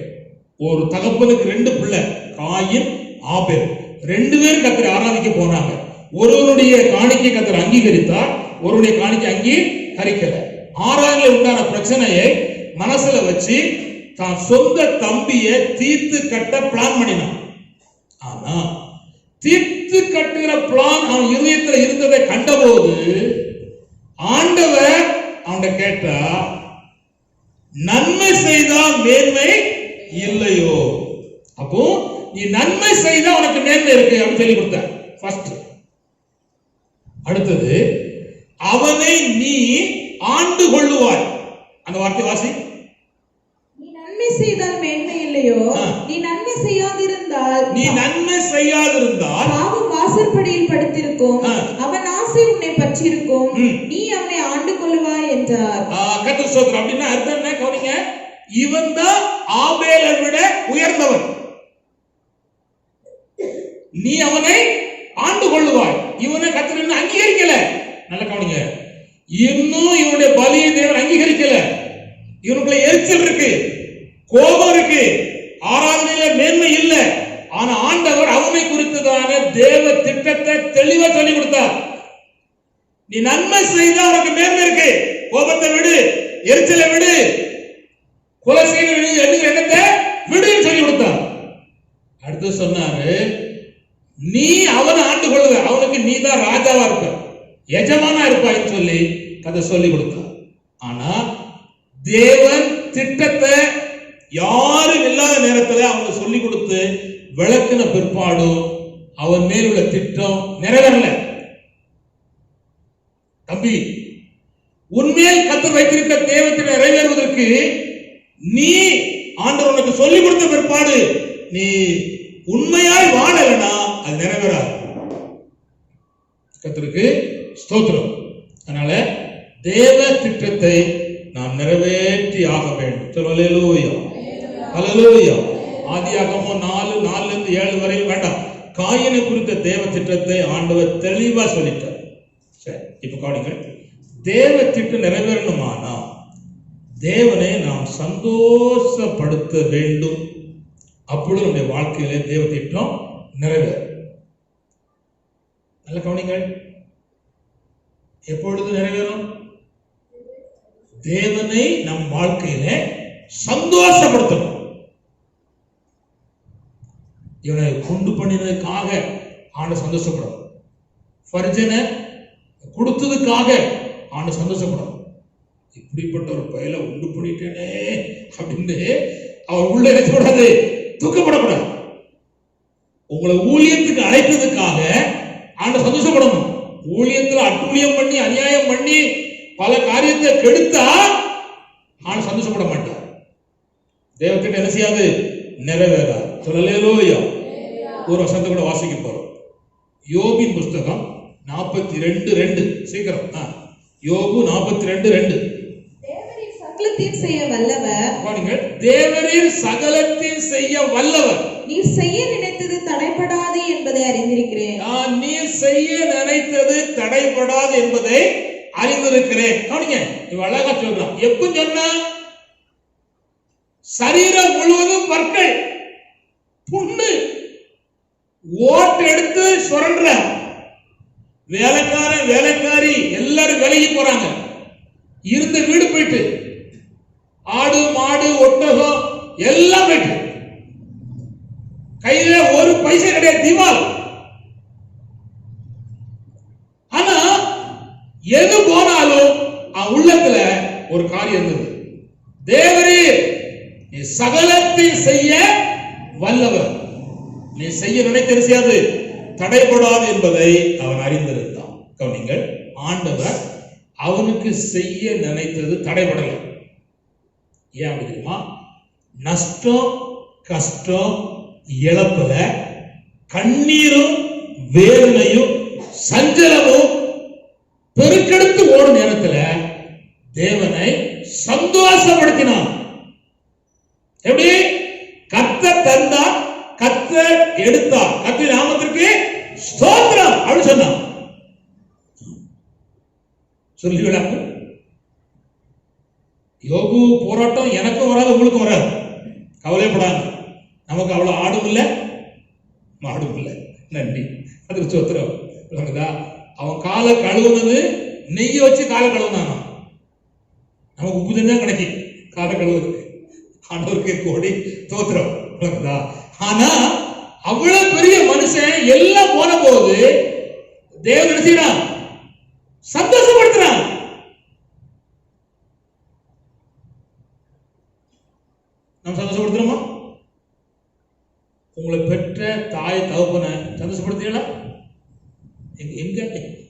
ஒரு தகப்பனுக்கு ரெண்டு பிள்ளை, காயின் ஆபேல், ரெண்டு பேரும் கர்த்தரை ஆராதிக்க போனாங்க. ஒருவனுடைய காணிக்கை கர்த்தர் அங்கீகரித்தார், ஒருவனுடைய காணிக்கை அங்கீகரிக்கல. ஆராதனையில் உண்டான பிரச்சனையை மனசுல வச்சு தான் சொந்த தம்பியை தீர்த்து கட்ட பிளான் பண்ணினான். ஆனா தீர்த்து கட்டுகிற பிளான் அவன் இதயத்துல இருந்ததை கண்டபோது ஆண்டவர் அவன்கிட்ட கேட்டா, நன்மை செய்தால் மேன்மை இல்லையோ? அப்போ நீ நன்மை செய்தா உனக்கு மேன்மை இருக்கு அப்படின்னு சொல்லி கொடுத்தார். ஃபர்ஸ்ட். அடுத்தது, அவனை நீ ஆண்டு கொள்ளுவாய். அந்த வார்த்தை வாசி. நீ நன்மை செய்தால் மேன்மை இல்லையோ? நீ நன்மை செய்யாதிருந்தால் பாவம் வாசற்படியில் படுத்திருக்கும், அவன் ஆசை உன்னை பற்றியிருக்கும், நீ அவனை ஆண்டு கொள்ளுவாய் என்றார். கர்த்தர் ஸ்தோத்திரம். அப்படின்னா அர்த்தம் என்ன கவனிங்க, இவன் தான் ஆபேலை விட உயர்ந்தவன், நீ அவனை ஆண்டு கொள்ளுவாய். இவனை கர்த்தர் இன்னும் அங்கீகரிக்கல. நல்ல கவனிங்க, இன்னும் இவனுடைய பலியை தேவன் அங்கீகரிக்கல. இவனுக்குள்ள எரிச்சல் இருக்கு, கோபம் இருக்கு, ஆராதனையில மேன்மை இல்ல. ஆனா ஆண்டவர் அவனை குறித்ததான தேவ திட்டத்தை தெளிவா சொல்லி கொடுத்தார். நீ நன்மை செய்தா உனக்கு மேன்மை இருக்கு, கோபத்தை விடு, எரிச்சலை விடு, கொலை செய்த எண்ணத்தை விடுன்னு சொல்லி கொடுத்தார். அடுத்து சொன்னாரு, நீ அவனை ஆண்டு கொள்ளுவ, அவனுக்கு நீ தான் ராஜாவா இருப்ப, எஜமானா இருப்பாய்ன்னு சொல்லி அதை சொல்லி கொடுத்தார். ஆனா தேவன் திட்டத்தை யாரும் இல்லாத நேரத்தில் அவங்க சொல்லி கொடுத்து விளக்கின பிற்பாடும் அவன் மேல் உள்ள திட்டம் நிறைவேறல. தம்பி, உன்மேல் கர்த்தர் வைத்திருக்க தேவத்தை நிறைவேறுவதற்கு நீ ஆண்டவர் உனக்கு சொல்லி கொடுத்த பிற்பாடு நீ உண்மையாய் வாழலனா அது நிறைவேறாது. கர்த்தருக்கு ஸ்தோத்திரம். அதனால தேவ திட்டத்தை நாம் நிறைவேற்றி ஆக வேண்டும். ஹல்லேலூயா, ஹல்லேலூயா. ஆதியாகமம் 4:4-7 வரை வேண்டாம், காயினை குறித்த தேவ திட்டத்தை ஆண்டவர் தெளிவா சொல்லிட்டார். சரி, இப்ப கவனிங்கள். தேவ திட்டம் நிறைவேறணுமானா தேவனை நாம் சந்தோஷப்படுத்த வேண்டும். அப்பொழுது நம்முடைய வாழ்க்கையிலே தேவ திட்டம் நிறைவேறும். நல்ல கவனிங்கள். எப்பொழுது நிறைவேறும்? தேவனை நம் வாழ்க்கையில சந்தோஷப்படுத்தணும். இவனை கொண்டு பண்ணினதுக்காக ஆண்டு சந்தோஷப்படும். பரிஜனை கொடுத்ததுக்காக ஆண்டு சந்தோஷப்படும். இப்படிப்பட்ட ஒரு பயலை உண்டு பண்ணிட்டேனே அப்படின்னு அவர் உள்ள கூடாது, தூக்கப்படக்கூடாது. உங்களை ஊழியத்துக்கு அழைத்ததுக்காக ஆண்டு சந்தோஷப்படணும். ஊழியத்தில் அட்டூழியம் பண்ணி அநியாயம் பண்ணி பல காரியத்தை கெடுத்தா ஆண்டு சந்தோஷப்பட மாட்டார். தேவத்திட்ட என்ன செய்யாது, நிறைவேறாது. சொல்லலேலூயா. ஒரு வசனத்தை கூட வாசிக்க போறோம். யோபின் புஸ்தகம் 42:2. சீக்கிரம். யோபு 42:2. தேவரீர் சகலத்தையும் செய்ய வல்லவர். தேவரீர் சகலத்தையும் செய்ய வல்லவர். நீர் செய்ய நினைத்தது தடைபடாது என்பதை அறிந்திருக்கிறேன். நீர் செய்ய நினைத்தது தடைபடாது என்பதை அறிந்திருக்கிறேன். கவனிங்க, இவ அழகா சொல்றான். எப்ப சொன்னா, சரீரம் முழுவதும் பற்கள், புண்ணு, ஓட்டு எடுத்து சுரண்ட, வேலைக்காரன் வேலைக்காரி எல்லாரும் விலகி போறாங்க. இருந்த வீடு போயிட்டு, ஆடு மாடு ஒட்டகம் எல்லாம் போயிட்டு, கையில ஒரு பைசா கிடையாது, திவால். ஆனா எது போனாலும் உள்ளத்துல ஒரு காரியம் இருந்தது. தேவரீர் நீ சகலத்தை செய்ய வல்லவர். நீ செய்ய நினைத்தது செய்யாது தடைபடாது என்பதை அவன் அறிந்திருந்தான். கவனிங்கள், ஆண்டவர் அவனுக்கு செய்ய நினைத்தது தடைபடலை. ஏன் தெரியுமா? நஷ்டம், கஷ்டம், இழப்புல கண்ணீரும் வேதனையும் சஞ்சலமும் பெருக்கெடுத்து ஓடும் நேரத்துல தேவனை சந்தோஷப்படுத்தினான். எப்படி? கர்த்தர் தந்தா, கர்த்தர் எடுத்தா, கர்த்தர் நாமத்திற்கு ஸ்தோத்திரம் அப்படின்னு சொன்னான். சொல்லி விடாக்கு. யோபு போராட்டம் எனக்கும் வராது, உங்களுக்கும் வராது. கவலைப்படாது. நமக்கு அவ்வளவு ஆடும் இல்லை மாடும் இல்லை. நன்றி, அதுக்கு ஸ்தோத்திரம். அவன் காலை கழுவுனது நெய்ய வச்சு காலை கழுவுனானா? நமக்கு உப்பு தண்ணி தான் கிடைக்கும் காலை கழுவுறதுக்கு. ஆண்டவருக்கு கோடி ஸ்தோத்திரம். ஆனா அவ்வளவு பெரிய மனுஷன் எல்லாம் போன போது தேவன் என்ன செய்யறான்? சந்தோஷப்படுத்துறான். நம்ம சந்தோஷப்படுத்துறோமா? உங்களை பெற்ற தாய் தகப்பனை சந்தோஷப்படுத்தீங்களா? எங்க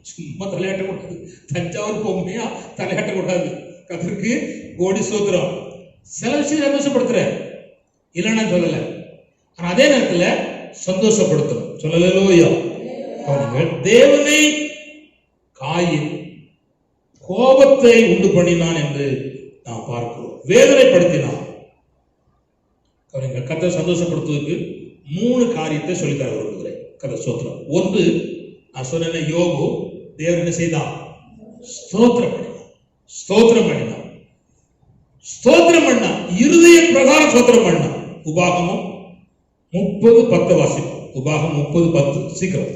சும்மா தலையாட்ட கூடாது. தஞ்சாவூர் பொம்மையா தலையாட்ட கூடாது. கர்த்தருக்கு கோடி ஸ்தோத்திரம். சில விஷயம் சந்தோஷப்படுத்துற இல்லைன்னா சொல்லல, ஆனா அதே நேரத்துல சந்தோஷப்படுத்தணும். சொல்லலோயா? தேவனை காயின் கோபத்தை உண்டு பண்ணினான் என்று நாம் பார்க்கிறோம். வேதனைப்படுத்தினான். கர்த்தரை சந்தோஷப்படுத்துவதற்கு 3 காரியத்தை சொல்லித்தர விரும்புகிறேன். கர்த்தர் ஸ்தோத்திரம். ஒன்று, நான் சொன்ன யோபு தேவன் என்ன செய்தான்? ஸ்தோத்திரம் பண்ணினான். ஸ்தோத்திரம் பண்ணினான். ஸ்தோத்திரம் பண்ணா, இருதய பிரகாரம் ஸ்தோத்திரம் பண்ணா. உபாகமம் 30:10 வாசிப்போம். உபாகம் 30:10. சீக்கிரம்.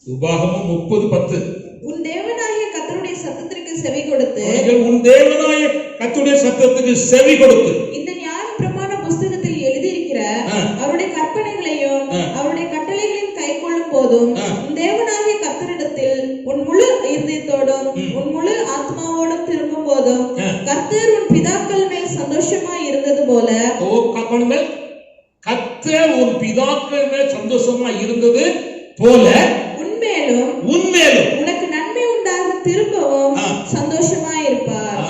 உபாகமம் 30:10. உன் தேவனாகிய கர்த்தருடைய சத்தத்திற்கு செவி கொடுத்து, உன் தேவனாகிய கர்த்தருடைய சத்தத்துக்கு செவி கொடுத்து, இந்த நியாய பிரமாண புஸ்தகத்தில் எழுதியிருக்கிற அவருடைய கற்பனைகளையும் அவருடைய கட்டளைகளையும் கைக்கொள்ளும் போதும் உன் தேவனாகிய கர்த்தரிடத்தில் உன் முழு இருதயத்தோடும் உன் முழு ஆத்மாவோடும் திரும்பும் போதும் கர்த்தர் உன் பிதாக்கள் மேல் சந்தோஷமாய் இருந்தது போல, கர்த்தர் உன் பிதாக்கள் மேல் சந்தோஷமாய் இருந்தது போல உன்மேலும் உனக்கு நன்மை உண்டாக திரும்பவும் சந்தோஷமாய் இருப்பார்.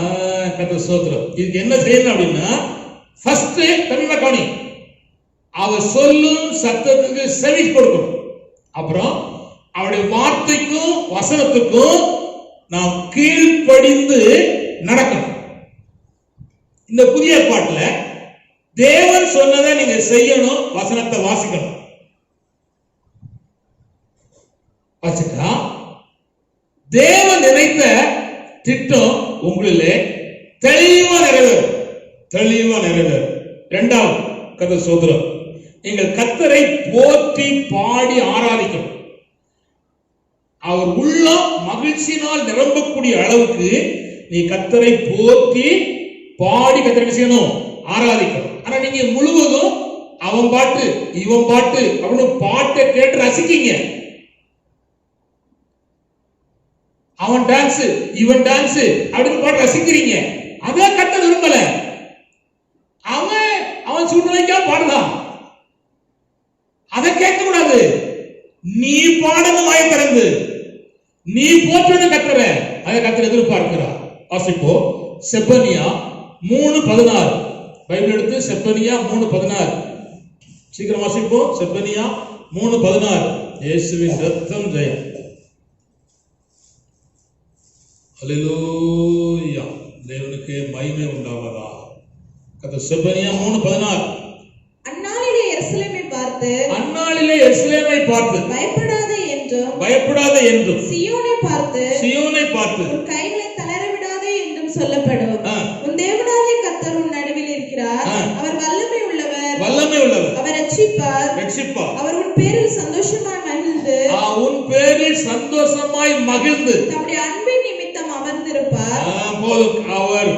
கர்த்தர் ஸ்தோத்திரம். இதுக்கு என்ன செய்யணும் அப்படின்னா, ஃபர்ஸ்ட் தமிழ் கவனி, அவர் சொல்லும் சத்தத்துக்கு செவி கொடுக்கணும். அப்புறம் அவருடைய வார்த்தைக்கும் வசனத்துக்கும் நாம் கீழ்ப்படிந்து நடக்கணும். இந்த புதிய ஏற்பாட்டுல தேவன் சொன்னதை நீங்க செய்யணும். வசனத்தை வாசிக்கணும். வாசிக்கா தேவன் நினைத்த திட்டம் உங்களிலே தெளிவா நிறைவேறும். தெளிவா நிறைவேறும். இரண்டாவது, கர்த்தர் ஸ்தோத்திரம், நீங்கள் கர்த்தரை போற்றி பாடி ஆராதிக்கணும். அவர் உள்ளம் மகிழ்ச்சியினால் நிரம்பக்கூடிய அளவுக்கு நீ கர்த்தரை போற்றி பாடி கர்த்தரை செய்யணும், ஆராதிக்கணும். ஆனா நீங்க முழுவதும் அவன் பாட்டு இவன் பாட்டு அப்படின்னு பாட்டை கேட்டு ரசிக்கீங்க. அவன் டான்ஸ் இவன் டான்ஸ் அப்படின்னு பாட்டு ரசிக்கிறீங்க. அத கர்த்தர் விரும்பல. அவன் சூழ்நிலைக்கா பாடுதான், அதை கேட்க கூடாது. நீ பாடணும் வாய் திறந்து, நீ போற்றணும் கர்த்தரை, அதை கர்த்தர் எதிர்பார்க்கிறார். வாசிப்போ செப்பனியா 3:16. பைபிள் எடுத்து செப்பனியா 3:16 சீக்கிரம் வாசிப்போ. செப்பனியா 3:16. இயேசுவின் ரத்தம் ஜெயம். ஹல்லேலூயா, தேவனுக்கு மகிமை உண்டாவதா. கர்த்தர் செப்பனியா 3:16. அந்நாளிலே எருசலேமை பார்த்து பயப்படாதே என்றும் சீயோனை பார்த்து உன் கைகளை தளர விடாதே என்றும் சொல்லப்படும். உன் தேவனாகிய கர்த்தர் உன் நடுவில் இருக்கிறார். அவர் வல்லமை உள்ளவர், அவர் ரட்சிப்பார். அவர் உன் பேரில் சந்தோஷமாய் மகிழ்ந்து தம்முடைய அன்பின் நிமித்தம் அமர்ந்திருப்பார். அவர்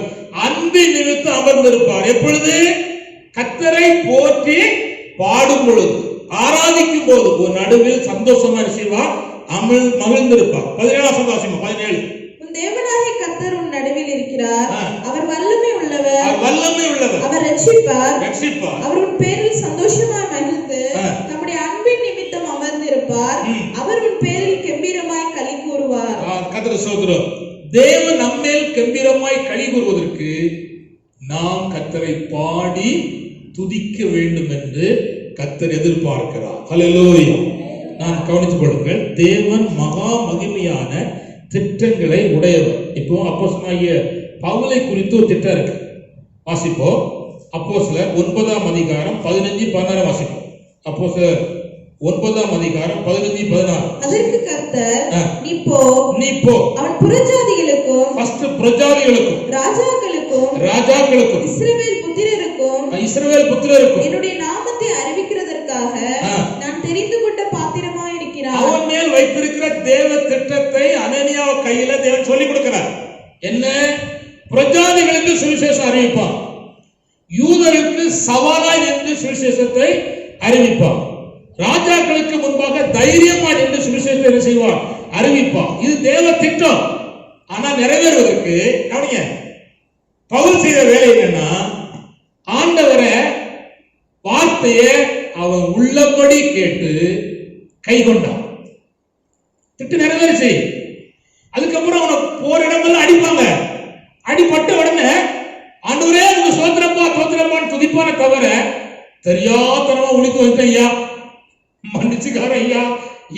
அன்பின் நிமித்தம் அமர்ந்திருப்பார். எப்பொழுது? கர்த்தரை போற்றி பாடும் பொழுது, ஆராதிக்கும் போது ஒரு நடுவில் சந்தோஷமா செய்வார், மகிழ்ந்திருப்பார். 17. உன் தேவனாகிய கர்த்தர் உன் நடுவில் இருக்கிறார். அவர் வல்லமை உள்ளவர், அவர் ரட்சிப்பார். அவர் உன் பேரில் சந்தோஷமாய் மகிழ்ந்து தம்முடைய அன்பின் நிமித்தம் அமர்ந்திருப்பார். அவர் உன் பேரில் கெம்பீரமாய் களி கூறுவார். கர்த்தர் ஸ்தோத்திரம். தேவன் நம்மேல் கெம்பீரமாய் களி கூறுவதற்கு நாம் கர்த்தரை பாடி துதிக்க வேண்டும் என்று கர்த்தர் எதிர்பார்க்கிறார். ஹல்லேலூயா. நான் கவனித்துக் கொள்ளுங்கள். தேவன் மகா மகிமையான திட்டங்களை உடையவர். இப்போ அப்போஸ்தலனாகிய பவுலை குறித்து ஒரு திட்டம் இருக்கு. வாசிப்போ அப்போஸ்தலர் 9ஆம் அதிகாரம் 15-16 வாசிப்போம். அப்போஸ்தலர் 9ஆம் அதிகாரம் 15-16. அதற்கு கர்த்தர், நீ போ, அவன் புறஜாதிகளுக்கும், ஃபர்ஸ்ட் புறஜாதிகளுக்கும், ராஜாக்களுக்கும், இஸ்ரவேல் புத்திரருக்கும் என்னுடைய நாமத்தை அறிவிக்கிறதற்காக நான் தெரிந்து கொண்ட பாத்திரமாய் இருக்கிறார். அவன் மேல் வைத்திருக்கிற தேவ திட்டத்தை அனனியா கையில தேவன் சொல்லிக் கொடுக்கிறார். என்ன? புறஜாதிகளுக்கு சுவிசேஷம் அறிவிப்பான், யூதருக்கு சவாலாய் நின்று சுவிசேஷத்தை அறிவிப்பான், ராஜாக்களுக்கு முன்பாக தைரியமா நின்று சுவிசேஷத்தை என்ன செய்வான்? அறிவிப்பான். இது தேவ திட்டம். ஆனா நிறைவேறுவதற்கு கவனிங்க, பவுல் செய்த வேலை என்னன்னா, ஆண்டவரை வார்த்தையை அவன் உள்ளபடி கேட்டு கை கொண்டான். திட்டம் நிறைவேறிச்சு. அதுக்கப்புறம் அவனை போற இடமெல்லாம் அடிப்பாங்க. அடிப்பட்ட உடனே ஆண்டவரே உங்க சோத்திரப்பான்னு துதிப்பான தவிர தெரியாதனமா உளித்து வந்துட்டேன் ஐயா, மன்னிச்சுக்கார ஐயா,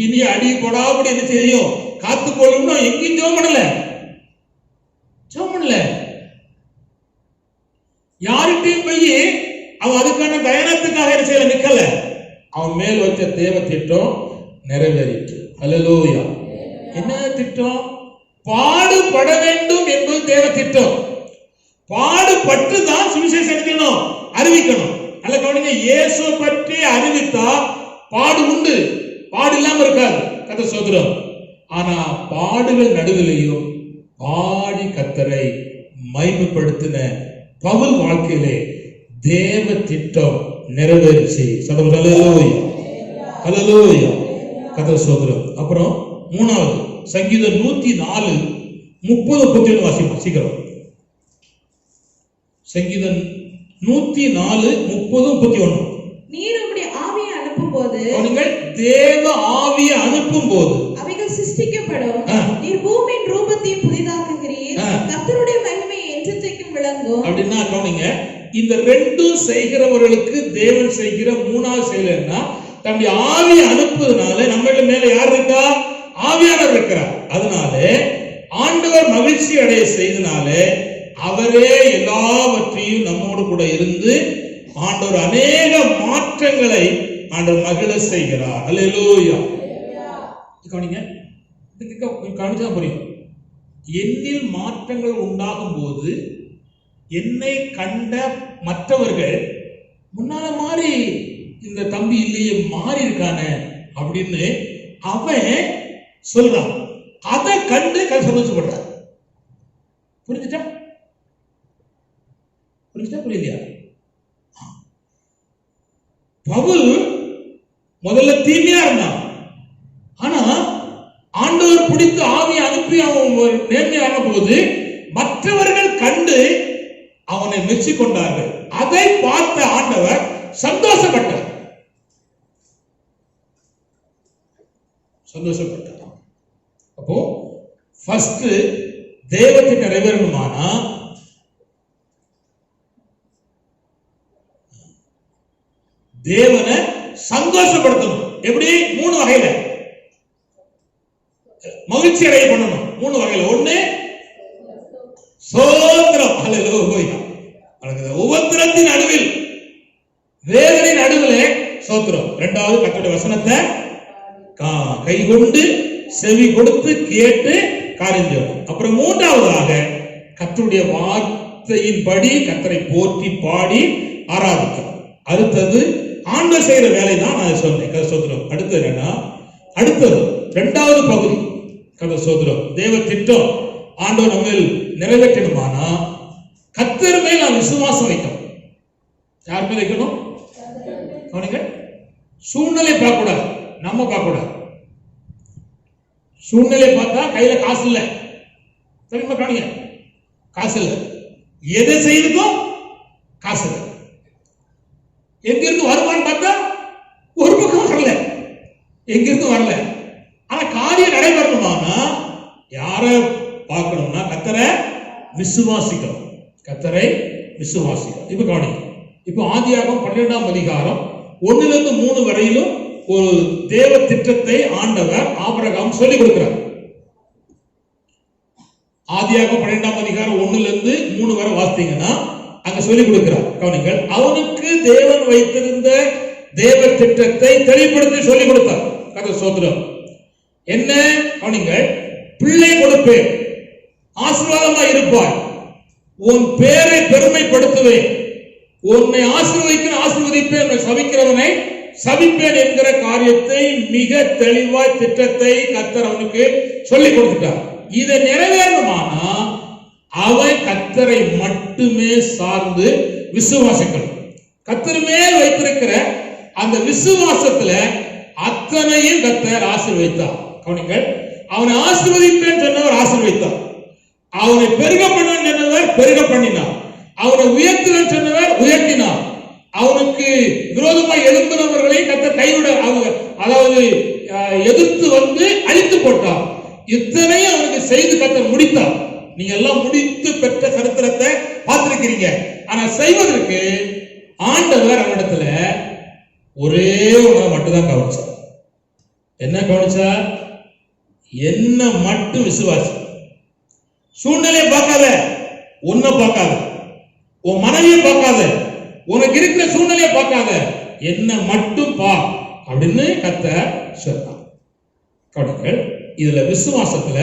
இனி அடி போடாபடி என்ன தெரியும் காத்து போடும்னா எங்கேயும் ஜெபம் பண்ணல. யார்கிட்டையும் போய் அவன் அதுக்கான தயனத்துக்காக என்ன செய்யல, நிக்கல. அவன் மேல் வச்ச தேவ திட்டம் நிறைவேறிட்டு. ஹல்லேலூயா. என்ன திட்டம்? பாடுபட வேண்டும் என்பது தேவ திட்டம். பாடுபட்டு தான் சுவிசேஷம் எடுக்கணும், அறிவிக்கணும். நல்ல கவனிங்க, இயேசு பற்றி அறிவித்தா பாடு உண்டு, பாடு இல்லாம இருக்காது. கர்த்தர் ஸ்தோத்திரம். ஆனா பாடுகள் நடுவிலையும் பாடி கர்த்தரை மகிமைப்படுத்தின பவுல் வாழ்க்கையிலே தேவ திட்டம் நிறைவேறிச்சு. ஹல்லேலூயா. கர்த்தர் ஸ்தோத்திரம். அப்புறம் மூணாவது சங்கீதம் 104:30-31 வாசிப்போம் சீக்கிரம். சங்கீதம் 104:30-31. நீர் உம்முடைய ஆவியை அனுப்பும்போது, நீங்கள் தேவ ஆவியை அனுப்பும்போது அவைகள் சிருஷ்டிக்கப்படும். நீர் பூமியின் ரூபத்தையும் புதிதாக்குகிறீர். கர்த்தருடைய மகிமை என்றென்றைக்கும் விளங்கும். அப்படின்னா கவனிங்க, இந்த ரெண்டும் செய்கிறவர்களுக்கு தேவன் செய்கிற மூணாவது செயல் என்ன? தம்முடைய ஆவியை அனுப்புவதனால நம்ம மேல யார் இருக்கா? ஆவியானவர் இருக்கிறார். அதனால ஆண்டவர் மகிழ்ச்சி அடைய செய்தனால அவரே எல்லாவற்றையும் நம்மோடு கூட இருந்து ஆண்டவர் அநேக மாற்றங்களை ஆண்டவர் மகிழ செய்கிறார். ஹல்லேலூயா. கவனிங்க, கவனிச்சா புரியும். என்னில் மாற்றங்கள் உண்டாகும் போது என்னை கண்ட மற்றவர்கள் முன்னால மாதிரி இந்த தம்பி இல்லையே மாறி இருக்கானே அப்படின்னு அவன் சொல்றான். அதை கண்டு சந்தோஷப்படுறான். புரிஞ்சுட்டா? புரியலையா? பவுல் முதல்ல தீமையா இருந்தான். ஆனா ஆண்டவர் பிடித்து ஆவியை அனுப்பி அவன் நேர்மையான போது மற்றவர்கள் கண்டு அவனை மெச்சிக்கொண்டார்கள். அதை பார்த்த ஆண்டவர் சந்தோஷப்பட்டார். அப்போ ஃபர்ஸ்ட் தேவத்தின் நிறைவேறணுமானா தேவனை சந்தோஷப்படுத்தணும். எப்படி? 3 வகையில மகிழ்ச்சி அடைய பண்ணணும். 3 வகையில. ஒண்ணு சோத்திரம். ஹல்லேலூயா. உபத்திரத்தின் நடுவில், வேதனை நடுவிலே சோத்திரம். இரண்டாவது கர்த்தருடைய வசனத்தை கை கொண்டு செவி கொடுத்து கேட்டு காரியம் செய்யணும். அப்புறம் மூன்றாவதாக கர்த்தருடைய வார்த்தையின்படி கர்த்தரை போற்றி பாடி ஆராதிக்கணும். அடுத்தது ஆண்டவர் செய்யற வேலை தான் நான் சொன்னேன். கர்த்தர் சோத்திரம். அடுத்தது என்னன்னா, அடுத்தது இரண்டாவது பகுதி கர்த்தர் சோத்திரம். தேவ திட்டம் ஆண்டவர் நம்ம நிறைவேற்றணுமானா கர்த்தர் மேல் நாம் விசுவாசம் வைக்கணும். யார் மேல் வைக்கணும்? கவனிங்க. சூழ்நிலை பார்க்க கூடாது, நம்ம பார்க்க கூடாது. சூழ்நிலை பார்த்தா கையில காசு இல்லை, சரிமா? கவனிங்க, காசு இல்லை. எதை செய்துக்கும் காசு இல்லை. எங்கிருந்து வருமானு பார்த்தா ஒரு பக்கம் வரல, எங்கிருந்து வரல. ஆனா காரியம் நடைபெறணுமானா யார பார்க்கணும்னா கர்த்தரை விசுவாசிக்கணும். கர்த்தரை விசுவாசிக்கணும். இப்ப கவனிங்க. இப்ப ஆதியாகமம் 12ஆம் அதிகாரம் 1-3 வரையிலும் ஒரு தேவ திட்டத்தை ஆண்டவர் ஆபிரகாம் சொல்லிக் கொடுக்கிறார். ஆதியாகமம் 12ஆம் அதிகாரம் 1-3 வரை வாசித்தீங்கன்னா அங்க சொல்லிக் கொடுக்கிறார். கவனிங்கள். அவனுக்கு தேவன் வைத்திருந்த தேவ திட்டத்தை தெளிவுபடுத்தி சொல்லிக் கொடுத்தார். கர்த்தர் ஸ்தோத்திரம். என்ன? கவனிங்கள். பிள்ளை கொடுப்பேன், ஆசீர்வாதமா இருப்பாய், உன் பேரை பெருமைப்படுத்துவேன், உன்னை ஆசீர்வதிப்பேன், சபிக்கிறவனை சபிப்பேன் என்கிற காரியத்தை மிக தெளிவாய் திட்டத்தை கர்த்தர் அவனுக்கு சொல்லிக் கொடுத்துட்டார். இதை நிறைவேறணுமானா அவன் கர்த்தரை மட்டுமே சார்ந்து விசுவாசிக்கணும். கர்த்தர் மேல் வைத்திருக்கிற அந்த விசுவாசத்துல அத்தனையும் கர்த்தர் ஆசீர்வதித்தார். கவனிங்கள். அவனை ஆசீர்வதிப்பேன் சொன்னவர் ஆசீர்வதித்தார். அவனை பெருக பண்ணுவேன் சொன்னவர் பெருக பண்ணினார். அவனை உயர்த்துவேன் சொன்னவர் உயர்த்தினார். அவனுக்கு விரோதமாக எழும்பினவர்களை கர்த்தர் கைவிட, அதாவது எதிர்த்து வந்து அழித்து போட்டார். இத்தனையும் அவனுக்கு செய்து கர்த்தர் முடித்தார். நீங்க எல்லாம் முடித்து பெற்ற சரித்திரத்தை பார்த்திருக்கிறீங்க. ஆனா செய்வதற்கு ஆண்டவர் அவனிடத்துல ஒரே ஒன்றை மட்டும்தான் கவனிச்சார். என்ன கவனிச்சார்? என்ன மட்டும் விசுவாசி. சூழ்நிலையை பார்க்காத, உன்னை பார்க்காத, உன் மனைவியை பார்க்காத, உனக்கு இருக்கிற சூழ்நிலையை பார்க்காத, என்ன மட்டும் பா அப்படின்னு கர்த்தர் சொன்னார். கவனிங்கள். இதுல விசுவாசத்துல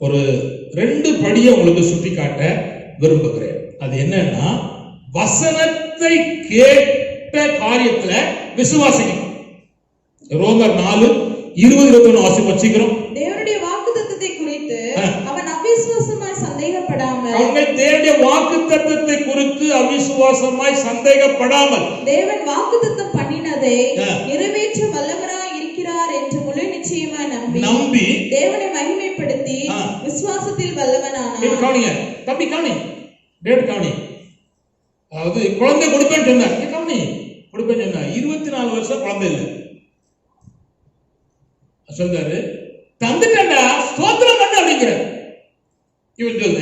ஒரு 2 படியை உங்களுக்கு சுட்டி காட்ட விரும்புகிறேன். அது என்னன்னா, வசனத்தை கேட்ட காரியத்துல விசுவாசிக்கணும். ரோமர் 4:20-21 வாசிக்கிறோம். தேவனுடைய வாக்குத்தத்தத்தை குறித்து அவன் அவிசுவாசமாய் சந்தேகப்படாமல், தேவனுடைய வாக்குத்தத்தத்தை குறித்து அவிசுவாசமாய் சந்தேகப்படாமல், தேவன் வாக்குத்தத்தம் பண்ணினதை நிறைவேற்ற வல்லவராய் இருக்கிறார் என்று முழு நிச்சயமாய் நம்பி தேவனை மகிமைப்படுத்தி விசுவாசத்தில் வல்லவனானான். கவனிங்க தம்பி, கவனி, டேட் கவனி. அதாவது குழந்தை கொடுப்பேன்னு சொன்னார். கவனி, கொடுப்பேன்னு சொன்னார். 24 வருஷம் குழந்தை இல்லை சொல்றாரு. தந்துட்டா ஸ்தோத்திரம் பண்ண அப்படிங்கிற. இவன் சொல்ல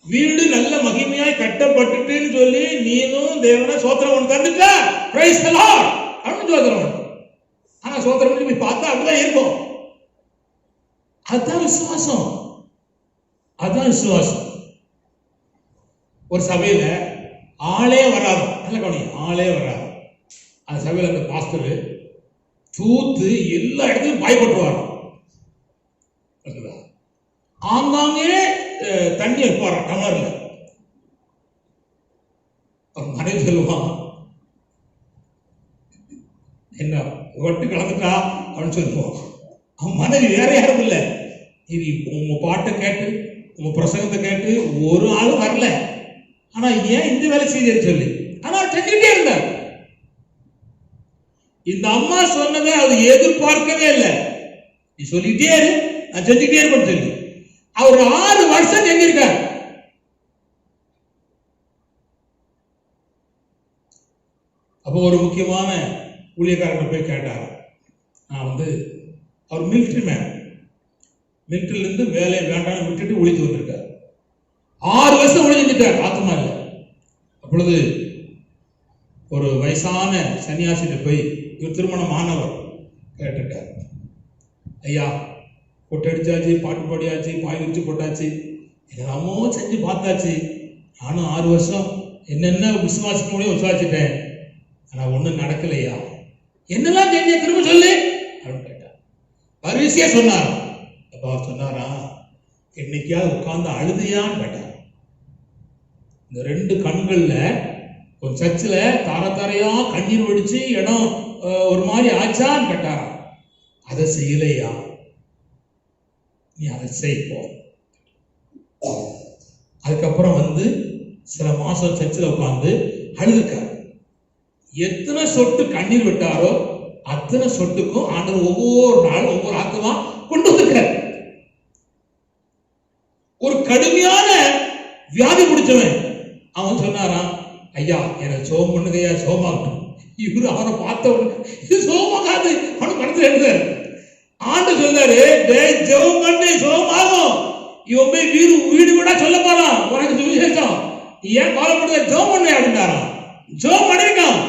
வீடு நல்ல மகிமையாய் கட்டப்பட்டுன்னு சொல்லி நீனும் தேவனை சோத்திரம் பண்ண தந்துட்டா, பிரைஸ் தி லார்ட் அப்படின்னு சோத்திரம் பண்ண. ஆனா சோத்திரம் பண்ணி போய் பார்த்தா அப்படிதான் இருக்கும். அதுதான் விசுவாசம். அதுதான் விசுவாசம். ஒரு சபையில ஆளே வராது, நல்ல கவனி, ஆளே வராது. அந்த சபையில அந்த பாஸ்டர் தூத்து எல்லா இடத்துலையும் பயப்பட்டுவார். ஆங்காங்கே தண்ணி வைப்பார் டம்ளர்ல. மனைவி சொல்லுவான், என்ன ஒட்டு கலந்துட்டா அப்படின்னு சொல்லுவோம். அவன் மனைவி வேற யாரும் இல்லை, இது உங்க பாட்டை கேட்டு உங்க பிரசங்கத்தை கேட்டு ஒரு ஆள் வரல, ஆனா ஏன் இந்த வேலை செய்தேன்னு சொல்லி, ஆனா செஞ்சுட்டே இருந்தார். இந்த அம்மா சொன்னதை அது எதிர்பார்க்கவே இல்லை. நீ சொல்லிட்டே இரு, நான் செஞ்சுட்டே இருப்பேன்னு சொல்லி அவர் 6 வருஷம் செஞ்சிருக்கார். அப்போ ஒரு முக்கியமான ஊழியக்காரனை போய் கேட்டார். நான் அவர் மிலிட்ரி மேன், மிலிட்ரில இருந்து வேலையை வேண்டாம்னு விட்டுட்டு ஒழித்து வந்திருக்கார். 6 வருஷம் ஒழிஞ்சுட்டார் ஆத்மா இல்லை. அப்பொழுது ஒரு வயசான சன்னியாசிட்ட போய், இவர் திருமணமானவர், கேட்டுட்டார். ஐயா, கொட்டடிச்சாச்சு, பாட்டு பாடியாச்சு, பாய் விரிச்சு போட்டாச்சு, என்னமோ செஞ்சு பார்த்தாச்சு, நானும் 6 வருஷம் என்னென்ன விசுவாசிக்க முடியும் விசுவாசிட்டேன், ஆனா ஒண்ணும் நடக்கலையா, என்னெல்லாம் செஞ்ச திரும்ப சொல்லு அப்படின்னு கேட்டார். வரிசையா சொன்னார். அப்ப அவர் சொன்னாரா, என்னைக்காவது உட்கார்ந்து அழுதியான்னு கேட்டார். இந்த 2 கண்கள்ல ஒரு சர்ச்சில் தார தாரையா கண்ணீர் வடிச்சு இடம் ஒரு மாதிரி ஆச்சான்னு கேட்டாரா. அதை செய்யலையா, நீ அதை செய்ப்போம். அதுக்கப்புறம் சில மாசம் சர்ச்சில் உட்கார்ந்து அழுதுக்கார். எத்தனை சொட்டு கண்ணீர் விட்டாரோ அத்தனை சொட்டுக்கும் ஆண்டவர் ஒவ்வொரு நாள் ஒவ்வொரு ஆத்மா கொண்டு வந்திருக்கார். ஒரு கடுமையான வியாதி பிடிச்சவன் அவன் சொன்னாராம், ஐயா எனக்கு சோகம் பண்ணுங்கய்யா, சோகமாகட்டும். இவரு அவனை பார்த்தவனுக்கு இது சோகமாகாது, அவனு படத்துல எழுதாரு. ஆண்டு சொன்னாரு, ஜெபம் பண்ணி சோகமாகும், இவன் போய் வீடு வீடா சொல்ல போறான், உனக்கு சுவிசேஷம், ஏன் கவலைப்படுத, ஜெபம் பண்ணு அப்படின்றாராம். ஜெபம் பண்ணிருக்கான்.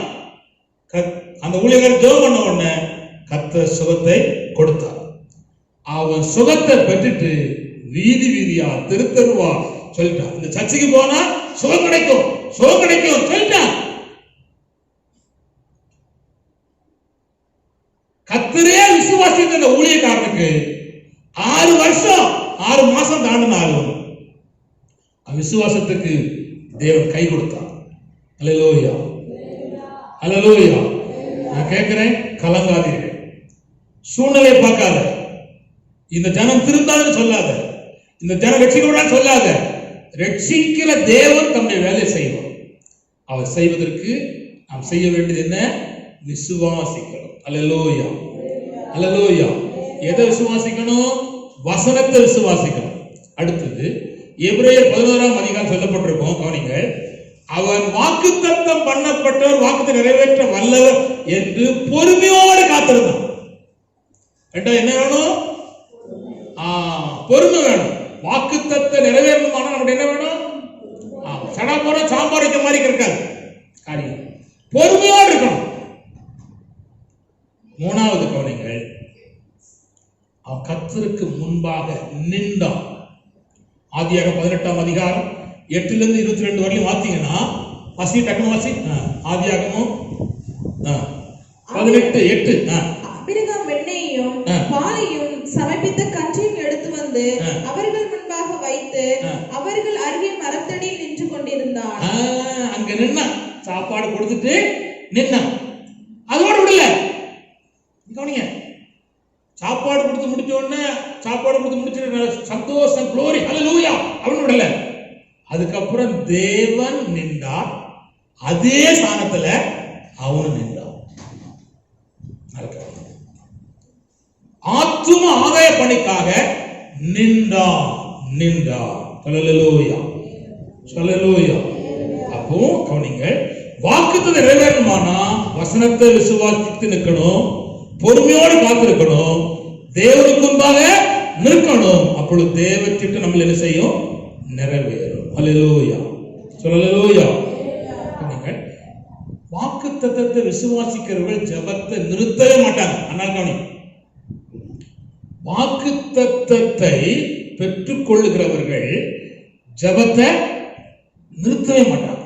அந்த ஊழியர்கள் ஜெபம் பண்ண உடனே கர்த்தர் சுகத்தை கொடுத்தார். அவன் சுகத்தை பெற்றுட்டு வீதி வீதியா தெருவா சொல்லிட்டான், இந்த சர்ச்சைக்கு போனா சுகம் கிடைக்கும், சுகம் கிடைக்கும் சொல்லிட்டான். கர்த்தரே விசுவாசித்த அந்த ஊழியக்காரனுக்கு 6 வருஷம் 6 மாசம் தாண்டினாலும் விசுவாசத்துக்கு தேவன் கை கொடுத்தார். அல்லேலூயா, அல்லேலூயா. நான் கேட்கிறேன், கலங்காதீர்கள், சூழ்நிலையை பார்க்காத, இந்த ஜனம் திருந்தாதுன்னு சொல்லாத, இந்த ஜனம் ரட்சிக்கப்படான்னு சொல்லாத. ரட்சிக்கிற தேவன் தம்முடைய வேலை செய்வார். அவர் செய்வதற்கு நாம் செய்ய வேண்டியது என்ன? விசுவாசிக்கணும். அல்லேலூயா, அல்லேலூயா. எதை விசுவாசிக்கணும்? வசனத்தை விசுவாசிக்கணும். அடுத்தது எபிரேயர் 11ஆம் அதிகாரம் சொல்லப்பட்டிருக்கும், கவனிங்க. அவன் வாக்குத்தத்தம் பண்ணப்பட்டவர் வாக்குத்தை நிறைவேற்ற வல்லவர் என்று பொறுமையோடு காத்திருந்தான். என்ன வேணும்? பொறுமை வேணும். வாக்குத்தத்தை நிறைவேறணுமான நமக்கு என்ன வேணும்? சடா போற சாம்பார் வைக்க மாதிரி இருக்காது காரியம், பொறுமையோடு இருக்கணும். 3வது கவனிங்கள், அவன் கர்த்தருக்கு முன்பாக நின்றான். ஆதியாகமம் 18ஆம் அதிகாரம் 8 லிருந்து 22 வரையும் வாசிங்கன்னா, வாசி டக்குனு வாசி. ஆதியாகமம் 18:8. ஆபிரகாம் வெண்ணெயையும் பாலையும் சமர்ப்பித்த கன்றையும் எடுத்து வந்து அவர்கள் முன்பாக வைத்து அவர்கள் அருகே மரத்தடியில் நின்று கொண்டிருந்தான். அங்க நின்னா, சாப்பாடு கொடுத்துட்டு நின்னான். அதோட விடல, கவனிங்க. சாப்பாடு கொடுத்து முடிச்ச உடனே, சாப்பாடு கொடுத்து முடிச்சு சந்தோஷம், க்ளோரி, ஹல்லேலூயா அப்படின்னு விடல. அதுக்கப்புறம் தேவன் நின்றார், அதே ஸ்தானத்துல அவனும் நின்றான். ஆத்தும ஆதாய பணிக்காக நின்றான். ஹல்லேலூயா, ஹல்லேலூயா. அப்போ கவனிங்கள், வாக்குத்தத்தம் நிறைவேறணுமானா வசனத்தை விசுவாசித்து நிற்கணும், பொறுமையோடு காத்திருக்கணும், தேவனுக்கு முன்பாக நிற்கணும். அப்பொழுது தேவ திட்டம் நம்ம என்ன செய்யும்? நிறைவேறும். ஹல்லேலூயா, ஹல்லேலூயா. வாக்குத்தத்தத்தை விசுவாசிக்கிறவர்கள் ஜெபத்தை நிறுத்தவே மாட்டாங்க. ஆனால் கவனி, வாக்குத்தத்தத்தை பெற்றுக் கொள்ளுகிறவர்கள் ஜெபத்தை நிறுத்தவே மாட்டாங்க,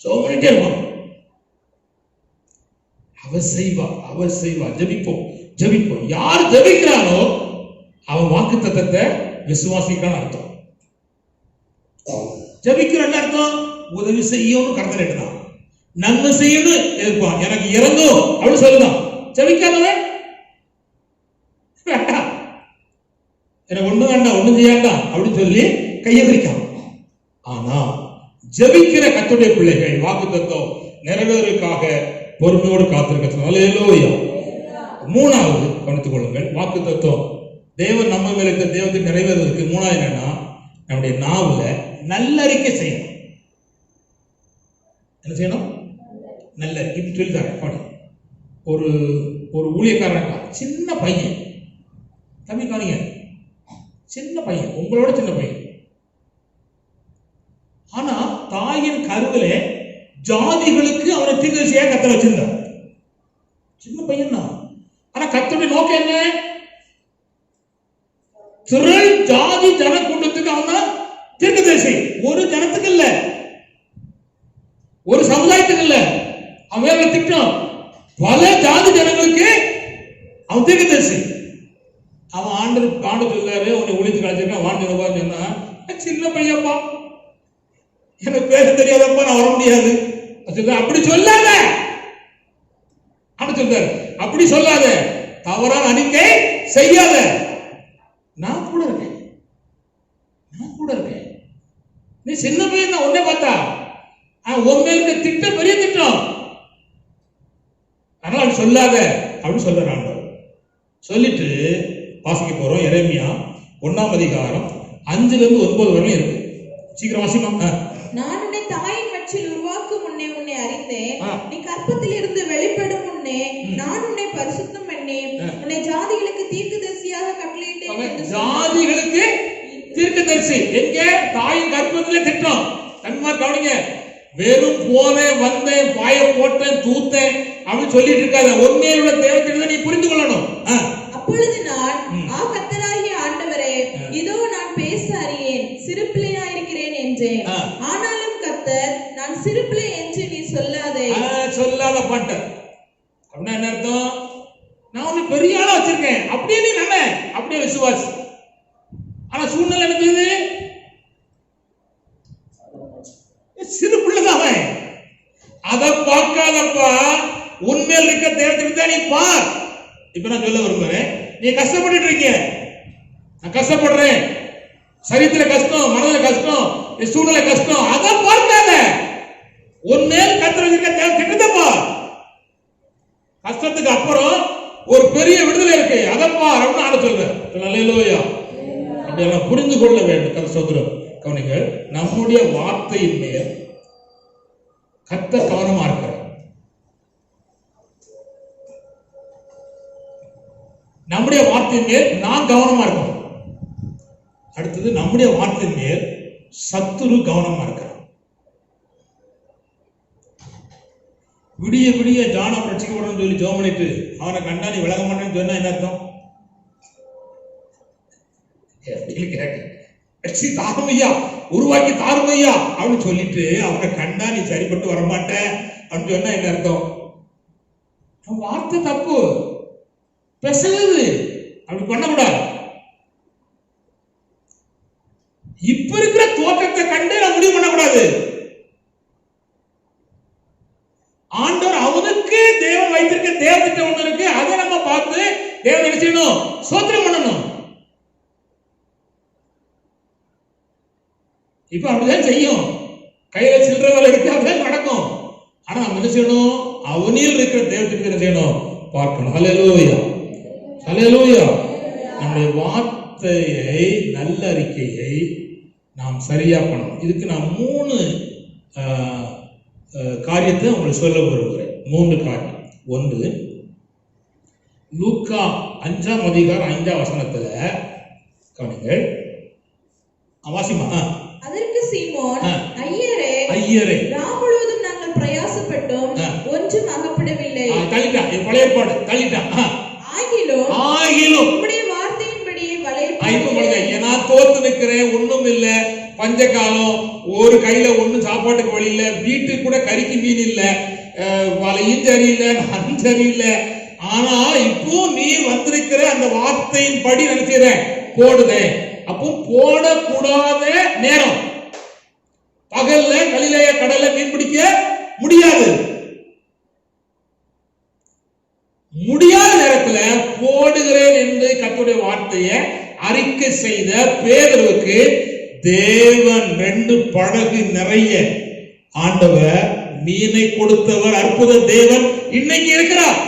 சொல்லிட்டே இருப்பாங்க. அவர் செய்வார், ஜெபிப்போம் ஜெபிப்போம். யார் ஜெபிக்கிறானோ அவன் வாக்குத்தத்தத்தை விசுவாசிக்கிறான்னு அர்த்தம். ஜெபிக்கிறான் அர்த்தம் உதவி செய்யணும், கர்த்தர் தான் நன்மை செய்யணும் எதிர்ப்பான், எனக்கு இறங்கும் அப்படின்னு சொல்லுதான். ஜெபிக்காதவன் வேண்டாம், எனக்கு ஒண்ணு வேண்டாம், ஒண்ணும் செய்யாண்டாம் அப்படின்னு சொல்லி கையை விரிக்கலாம். ஆனா ஜெபிக்கிற கர்த்தருடைய பிள்ளைகள் வாக்குத்தத்தம் நிறைவேறுவதற்காக பொறுமையோடு காத்திருக்க. அல்லேலூயா. மூணாவது கவனித்துக் கொள்ளுங்கள், வாக்குத்தத்தம் தேவன் நம்ம மேல இருக்க தேவத்துக்கு நிறைவேறுவதற்கு மூணாவது என்னன்னா, நம்முடைய நாவுல நல்லறிக்கை செய்யணும். என்ன செய்யணும்? நல்ல இப்படி சொல்லி தரேன் பாடி. ஒரு ஊழியக்காரன் சின்ன பையன், தம்பி காணிங்க, சின்ன பையன், உங்களோட சின்ன பையன். ஆனா தாயின் கருவிலே ஜாதிகளுக்கு அவரை தீர்க்கதரிசியா கர்த்தர் வச்சிருந்தார். சின்ன பையன் தான். ஆனா கர்த்தருடைய நோக்கம் என்ன? திரள் ஜாதி ஜன கூட்டத்துக்கு அவன் தான் தீர்க்கதரிசி. ஒரு ஜனத்துக்கு இல்ல, ஒரு சமுதாயத்துக்கு இல்ல. அவன் வேற திட்டம், பல ஜாதி ஜனங்களுக்கு அவன் தீர்க்கதரிசி. அவன் ஆண்டு சொல்லாரு, உன்னை ஒழித்து கழிச்சிருக்கான். வாழ்ந்து சொன்னா, சின்ன பையப்பா, எனக்கு பேச தெரியாதப்பா, நான் வர முடியாது. அப்படி சொல்லாத, அப்படி சொல்றாரு. அப்படி சொல்லாத, தவறான அறிக்கை செய்யாத. நான் கூட இருக்கேன், நான் கூட இருக்கேன். நீ சின்ன பையன் தான், உன்னை பார்த்தா உங்களுக்கு திட்டம் பெரிய திட்டம். அதனால அப்படி சொல்லாத அப்படின்னு சொல்றாரு ஆண்டவர். சொல்லிட்டு வாசிக்க போறோம். எரேமியா 1ஆம் அதிகாரம் 5-9 வரையும் இருக்கு. சீக்கிரம் வாசிப்போம். நான் உன்னை தாயின் வயிற்றில் உருவாக்கும் முன்னே உன்னை அறிந்தேன். நீ கர்ப்பத்தில் இருந்து வெளிப்படும் முன்னே நான் உன்னை பரிசுத்தம் பண்ணி உன்னை ஜாதிகளுக்கு தீர்க்கதரிசியாக கட்டளையிட்டேன். ஜாதிகளுக்கு தீர்க்கதரிசி எங்க? தாயின் கர்ப்பத்திலே திட்டம். கண்மார் கவனிங்க. வெறும் போனேன் வந்தேன் பாய போட்டேன் தூத்தேன் அப்படின்னு சொல்லிட்டு இருக்காத. உண்மையோட தேவத்திட்ட நீ புரிந்து கொள்ளணும். அப்பொழுது நான், கர்த்தராகிய ஆண்டவரே, இதோ நான் பேச அறியேன், சிறு பிள்ளையாயிருக்கிறேன் என்றேன். ஆனாலும் கர்த்தர், நான் சிறு பிள்ளை என்று நீ சொல்லாதே. சொல்லாத பாட்ட அப்படின்னா என்ன அர்த்தம்? நான் உன்னை பெரிய ஆளா வச்சிருக்கேன் அப்படியே நீ நினை, அப்படியே விசுவாசி. ஆனா சூழ்நிலை என்னது? சிறு பிள்ளைதான். அதை பார்க்காதப்பா, உண்மையில் இருக்க தேவத்திட்ட நீ பார். இப்ப நான் சொல்ல விரும்புறேன், நீ கஷ்டப்பட்டு இருக்கீங்க, நான் கஷ்டப்படுறேன், சரீரத்துல கஷ்டம், மனதில கஷ்டம், சூழ்நிலை கஷ்டம், அதை பார்க்காத. உண்மையில் கர்த்தர் வச்சிருக்க தேவத்திட்டத்தை பார். கஷ்டத்துக்கு அப்புறம் ஒரு பெரிய விடுதலை இருக்கு, அதை பார் அப்படின்னு நான் சொல்றேன். அல்லேலூயா. அப்படி புரிந்து கொள்ள வேண்டும். கர்த்தர் சோதரம் கவனிங்கள், நம்முடைய வார்த்தையின் மேல் கர்த்தர் கவனமா இருக்கிறார். நம்முடைய வார்த்தையின் மேல் நான் கவனமா இருக்கணும். அடுத்தது, நம்முடைய வார்த்தையின் மேல் சத்துரு கவனமா இருக்கிறார். விடிய விடிய ஜான ரட்சிக்கப்படணும்னு சொல்லி ஜெபம் பண்ணிட்டு அவனை கண்டா நீ விலக மாட்டேன்னு சொன்னா என்ன அர்த்தம்? தாருமையா, உருவாக்கி தாருமையா அப்படின்னு சொல்லிட்டு அவனை கண்டா நீ சரிப்பட்டு வரமாட்ட அப்படின்னு சொன்னா என்ன அர்த்தம்? வார்த்தை தப்பு, பேசுறது அப்படி பண்ணக்கூடாது. இப்ப இருக்கிற தோற்றத்தை கண்டு நான் முடிவு பண்ணக்கூடாது. ஆண்டவர் அவனுக்கு தேவன் வைத்திருக்க தேவத்திட்ட ஒண்ணு இருக்கு, அதை நம்ம பார்த்து தேவன் என்ன செய்யணும்? ஸ்தோத்திரம் பண்ணணும். இப்ப அப்படிதான் செய்யும். கையில சில்லறை வேலை இருக்கு, அப்படிதான் நடக்கும். ஆனா நம்ம என்ன செய்யணும்? அவனில் இருக்கிற தேவத்திற்கு என்ன செய்யணும்? பார்க்கணும். அல்லேலூயா, அல்லேலூயா. நம்முடைய வார்த்தையை, நல்ல அறிக்கையை நாம் சரியா பண்ணணும். இதுக்கு நான் 3 காரியத்தை உங்களுக்கு சொல்ல விரும்புகிறேன். 3 காரியம். 1, லூக்கா 5ஆம் அதிகாரம் 5ஆம் வசனத்துல கவனிங்கள். வாசிமா. அதற்கு சீமோன், ஐயரே, ராம் முழுவதும் நாங்கள் பிரயாசப்பட்டோம், ஒன்றும் அகப்படவில்லை. தள்ளிட்டான், பழைய பாடு தள்ளிட்டான். ஆகிலும் உம்முடைய வார்த்தையின்படியே வலையை நான் தோத்து நிற்கிறேன், ஒண்ணும் இல்ல, பஞ்ச காலம், ஒரு கையில ஒண்ணும் சாப்பாட்டுக்கு வழி இல்ல, வீட்டுக்கு கூட கறிக்கு மீன் இல்ல, வலையும் சரியில்லை, நானும் சரியில்லை. ஆனா இப்போ நீ வந்திருக்கிற அந்த வார்த்தையின் படி நினைக்கிறேன் போடுதேன். அப்போ போடக்கூடாத நேரம், பகல்ல கலிலேய கடல்ல மீன் பிடிக்க முடியாது. முடியாத நேரத்துல போடுகிறேன் என்று கர்த்தருடைய வார்த்தையை அறிக்கை செய்த பேதுருவுக்கு தேவன் 2 படகு நிறைய ஆண்டவர் மீனை கொடுத்தவர் அற்புத தேவன் இன்னைக்கு இருக்கிறார்.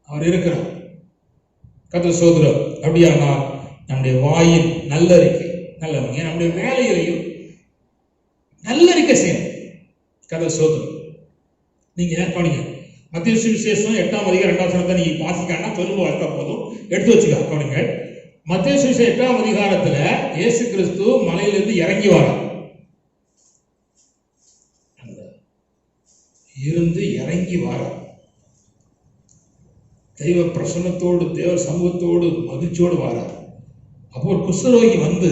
அவர் இருக்கிறார். கர்த்தர் ஸ்தோத்திரம். அப்படியானால் நம்முடைய வாயின் நல்லறிக்கை நல்லவங்க நம்முடைய வேலைகளையும் நல்லறிக்கை செய்யணும். கர்த்தர் ஸ்தோத்திரம். நீங்க கவனிங்க, மத்திய சுவிசேஷம் 8ஆம் அதிகாரம் 2ஆம் வசனத்தை நீங்க வாசிக்காம சொல்லுங்க, வாசித்தா போதும், எடுத்து வச்சுக்க. கவனிங்க, மத்திய சுவிசேஷம் 8ஆம் அதிகாரத்துல இயேசு கிறிஸ்து மலையிலிருந்து இறங்கி வரார். இருந்து இறங்கி வரார். தெய்வ பிரசன்னத்தோடு தேவ சமூகத்தோடு மகிழ்ச்சியோடு வரார். அப்போ ஒரு குஷ்டரோகி வந்து,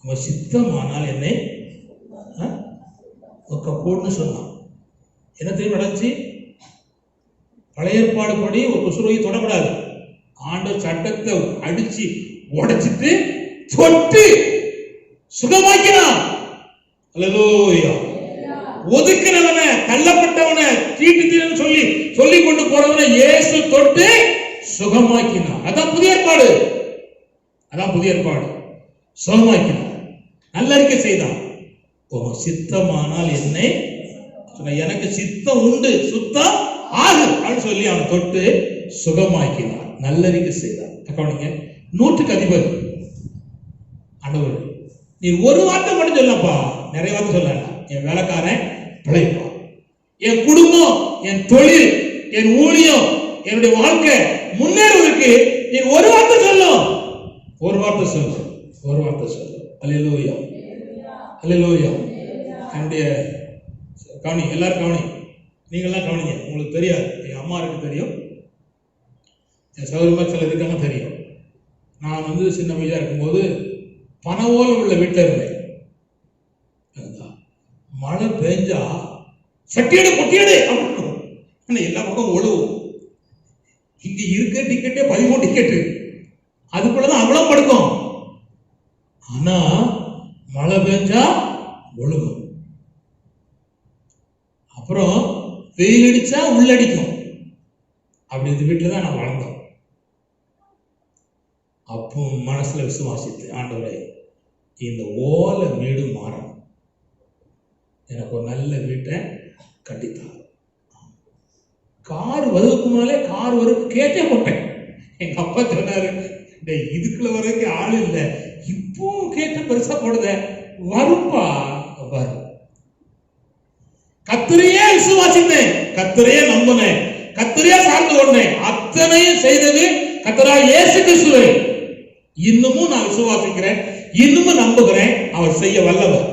அவன் சித்தமானால் என்னை போடுன்னு சொன்னான். என்ன தெரியும் நடந்துச்சு? பழைய ஏற்பாடு படி ஒரு குஷ்டரோகி தொடக்கூடாது. ஆண்டவர் சட்டத்தை அடிச்சு உடைச்சிட்டு தொட்டு சுகமாக்கினான். அல்லேலூயா. ஒதுக்கினவனை, தள்ளப்பட்டவனை, தீட்டு சொல்லி கொண்டு போறவனை இயேசு தொட்டு சுகமாக்கினார். அதான் புதிய ஏற்பாடு. சுகமாக்கினார். நல்லறிக்கை செய்தான். சித்தமானால் என்னை, எனக்கு சித்தம் உண்டு, சுத்தம் ஆகு அப்படின்னு சொல்லி அவன் தொட்டு சுகமாக்கினார். நல்லறிக்கை செய்தார். கவனிங்க, 100க்கு அதிபதி ஆண்டவர், நீ ஒரு வார்த்தை மட்டும் சொல்லப்பா, நிறைய வார்த்தை சொல்ல. என் வேலைக்காரன் பிழைப்பான், என் குடும்பம், என் தொழில், என் ஊழியம், என்னுடைய வாழ்க்கை முன்னேறுவதற்கு நீ ஒரு வார்த்தை சொல்லும். அல்லேலூயா. என்னுடைய கவனி, எல்லாரும் கவனி, நீங்கள்லாம் கவனிங்க. உங்களுக்கு தெரியாது, என் அம்மா இருக்கு தெரியும், என் சௌகரியமா சில இருக்காங்க தெரியும். நான் வந்து சின்ன வயசா இருக்கும்போது பனவோல் உள்ள வீட்டில் இருந்தேன். மழை பெஞ்சா சட்டியடு பொட்டியடு அப்படின்னு எல்லா பக்கம் ஒழுவும். இங்க இருக்க டிக்கெட்டே 13 டிக்கெட்டு, அதுக்குள்ளதான் அவ்வளவு படுக்கும். ஆனா மழை பெஞ்சா ஒழுகும். அப்புறம் வெயில் அடிச்சா உள்ளடிக்கும். அப்படி இந்த வீட்டுல தான் நான் வளர்ந்தோம். அப்போ மனசுல விசுவாசித்து, ஆண்டவரே இந்த ஓலை வீடு மாறணும், எனக்கு ஒரு நல்ல வீட்டை கட்டித்தார். கார் வருவதுக்கு முன்னாலே கார் வரும் கேட்டே போட்டேன். எங்க அப்பா சொன்னாரு, இதுக்குள்ள வரைக்கும் ஆள் இல்லை, இப்போ கேட்ட பெருசா போடுத, வரும்பா வரும். கர்த்தரையே விசுவாசித்தேன், கர்த்தரையே நம்பினேன், கர்த்தரையே சார்ந்து கொண்டேன். அத்தனையும் செய்தது கர்த்தராகிய இயேசு கிறிஸ்துவை. இன்னமும் நான் விசுவாசிக்கிறேன், இன்னமும் நம்புகிறேன். அவர் செய்ய வல்லவர்.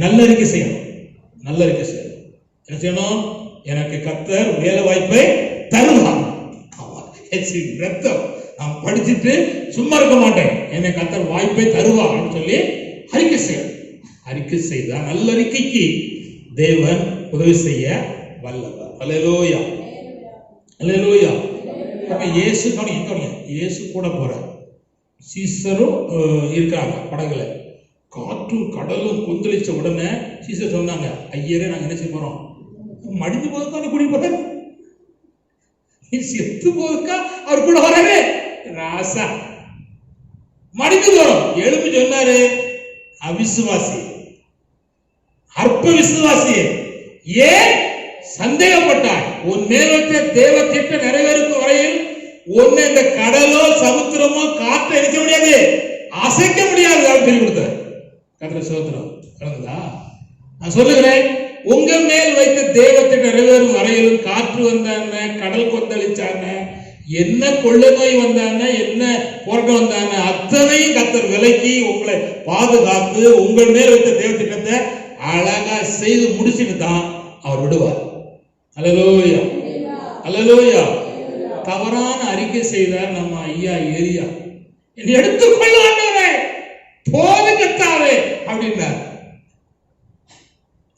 நல்லறிக்கை செய்யணும். என்ன செய்யணும்? எனக்கு கர்த்தர் வேலை வாய்ப்பை தருவார். நான் படிச்சுட்டு சும்மா இருக்க மாட்டேன், என்னை கர்த்தர் வாய்ப்பை தருவார் சொல்லி அறிக்கை செய்தார். நல்லறிக்கைக்கு தேவன் உதவி செய்ய வல்லவர். அல்லேலூயா. இயேசு கூட போறார். சீசரும் இருக்காங்க படகுல. காற்றும் கடலும் கொந்தளிச்ச உடனே சீசர் சொன்னாங்க, ஐயரே நாங்க என்ன செய்ய போறோம்? மடிஞ்சு போதுக்கான குடி போறாரு, செத்து போதுக்கா அவர் கூட வராரு. ராசா மடிஞ்சு போறோம். எழுப்பி சொன்னாரு, அவிசுவாசி, அற்ப விசுவாசி, ஏன் சந்தேகப்பட்டாய்? உன் மேல் வைத்த தேவ திட்டம் நிறைவேறும் வரையில் உன்னை இந்த கடலோ சமுத்திரமோ காற்றை அடிக்க முடியாது, அசைக்க முடியாது அப்படின்னு சொல்லி கொடுத்தார். கர்த்தர் ஸ்தோத்திரம். நான் சொல்லுகிறேன், உங்க மேல் வைத்த தேவத்தை நிறைவேறும் வரையிலும் காற்று வந்தாங்க, கடல் கொந்தளிச்சாங்க, என்ன கொள்ளை நோய் வந்தாங்க, என்ன போராட்டம் வந்தாங்க, அத்தனையும் கர்த்தர் விலக்கி உங்களை பாதுகாத்து உங்கள் மேல் வைத்த தேவ திட்டத்தை அழகா செய்து முடிச்சுட்டு தான் அவர் விடுவார். அல்லேலூயா. தவறான அறிக்கை செய்தார் நம்ம ஐயா ஏரியா. என்னை எடுத்துக்கொள்ளுவாண்டவரே, போது கத்தாவே அப்படின்னார்.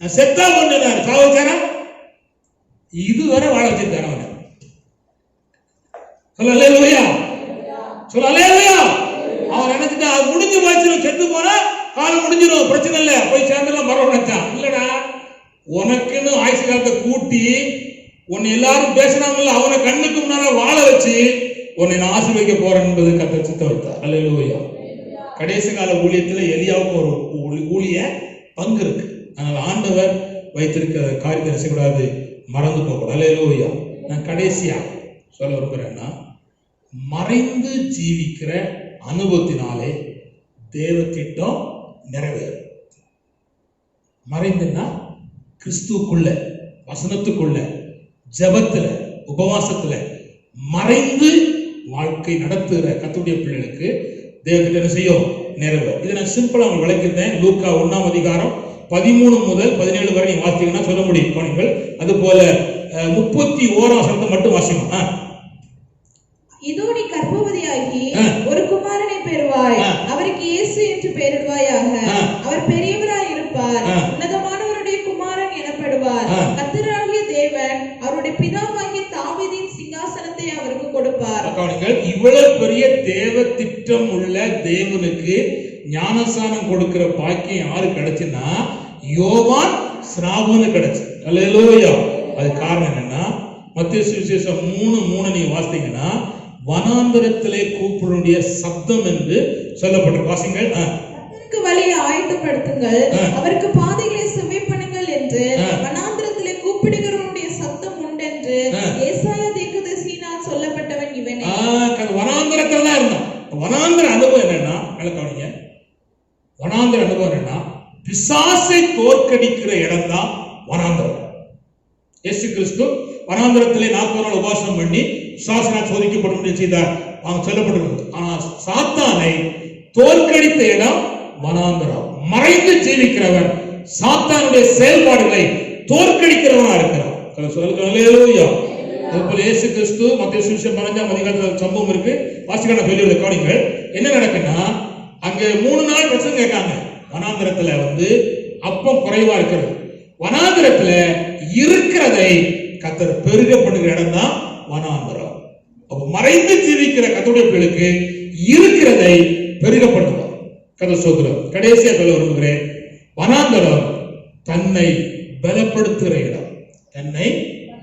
செத்தா கொண்டார், சாவச்சாரா இதுவரை வாழ வச்சிருக்காரு அவனை. அல்லேலூயா. அவன் நினைச்சுட்டா அது முடிஞ்சு போச்சு, செத்து போனா காலம் முடிஞ்சிடும், பிரச்சனை இல்லை, போய் சேர்ந்துலாம் பரவ நினைச்சான். இல்லடா, உனக்குன்னு ஆயுசு காலத்தை கூட்டி உன்னை எல்லாரும் பேசினாங்கல்ல, அவனை கண்ணுக்கு முன்னால வாழ வச்சு உன்னை நான் ஆசீர்வதிக்க போறேன் என்பது கர்த்தர் சித்தம் வைத்தார். அல்லேலூயா. கடைசி கால ஊழியத்துல எலியாவுக்கு ஒரு ஊழிய பங்கு இருக்கு. அதனால ஆண்டவர் வைத்திருக்கிற காரியத்தை செய்யக்கூடாது, மறந்து போகக்கூடாது. அல்லேலூயா. நான் கடைசியா சொல்ல விரும்புறேன்னா, மறைந்து ஜீவிக்கிற அனுபவத்தினாலே தேவ திட்டம் நிறைவேறும். மறைந்துன்னா கிறிஸ்துக்குள்ள, வசனத்துக்குள்ள, ஜெபத்துல, உபவாசத்துல மறைந்து வாழ்க்கை நடத்துகிற கர்த்தருடைய பிள்ளைகளுக்கு தேவத்திட்ட என்ன செய்யும்? நிறைவேறும். இதை நான் சிம்பிளா உங்களுக்கு விளக்கிட்டேன். லூக்கா 1ஆம் அதிகாரம் 13 முதல் 17 வரை நீங்க வாசித்தீங்கன்னா சொல்ல முடியும் கவனிங்கள். அது போல 31ஆம் வசனத்தை மட்டும் வாசிக்கணும். இதோ நீ கர்ப்பவதியாகி ஒரு குமாரனை பெறுவாய், அவருக்கு இயேசு என்று பெயரிடுவாயாக. அவர் பெரியவராய் இருப்பார், உன்னதமானவருடைய குமாரன் எனப்படுவார். கர்த்தராகிய தேவன் அவருடைய பிதாவாகிய தாவீதின் சிங்காசனத்தை அவருக்கு கொடுப்பார். இவ்வளவு பெரிய தேவ திட்டம் உள்ள தேவனுக்கு ஞானஸ்நானம் கொடுக்கிற பாக்கியம் யாரு கிடைச்சுன்னா, யோவான் ஸ்நாபகனுக்கு கிடைச்சு. அல்லேலூயா. அது காரணம் என்னன்னா, மத்தேயு சுவிசேஷம் 3:3 நீங்க வாசித்தீங்கன்னா, வனாந்தரத்திலே கூப்பிடுடைய சப்தம் என்று சொல்லப்பட்டிருக்கு. வாசிங்கள். கர்த்தருக்கு வழியை ஆயத்தப்படுத்துங்கள், அவருக்கு பாதைகளை செவ்வை பண்ணுங்கள் என்று வனாந்தரத்திலே கூப்பிடுகிறவனுடைய சத்தம் உண்டென்று ஏசாயா தீர்க்கதரிசியினால் சொல்லப்பட்டவன் இவனே. வனாந்தரத்துல தான் இருந்தான். வனாந்தர அனுபவம் என்னன்னா, கவனிங்க, வனாந்தர அனுபவம் என்னன்னா, பிசாசை தோற்கடிக்கிற இடம் தான் வனாந்தரம். இயேசு கிறிஸ்து வனாந்தரத்திலே 40 நாள் உபவாசம் பண்ணி பிசாசினால் சோதிக்கப்படும் செய்தார், அவங்க சொல்லப்பட்டிருக்கிறது. ஆனா சாத்தானை தோற்கடித்த இடம் வனாந்தரம். மறைந்து ஜீவிக்கிறவன் சாத்தானுடைய செயல்பாடுகளை தோற்கடிக்கிறவனா இருக்கிறான். அல்லேலூயா. அதுபோல இயேசு கிறிஸ்து மத்தேயு சுவிசேஷம் 15ஆம் அதிகாரத்துல சம்பவம் இருக்கு, வாசிக்கான சொல்லி கவனிங்கள். என்ன நடக்குன்னா, அங்க 3 நாள் பிரசங்கம் கேட்காங்க. வனாந்தரத்துல அப்பம் குறைவா இருக்கிறது. வனாந்தரத்துல இருக்கிறதை கர்த்தர் பெருக பண்ணுகிற இடம் தான் வனாந்தரம். அப்ப மறைந்து ஜீவிக்கிற கர்த்தருடைய பிள்ளைகளுக்கு இருக்கிறதை பெருக பண்ணுவார். கர்த்தர் ஸ்தோத்திரம். கடைசியா சொல்ல விரும்புகிறேன், வனாந்தரம் தன்னை பலப்படுத்துகிற இடம், தன்னை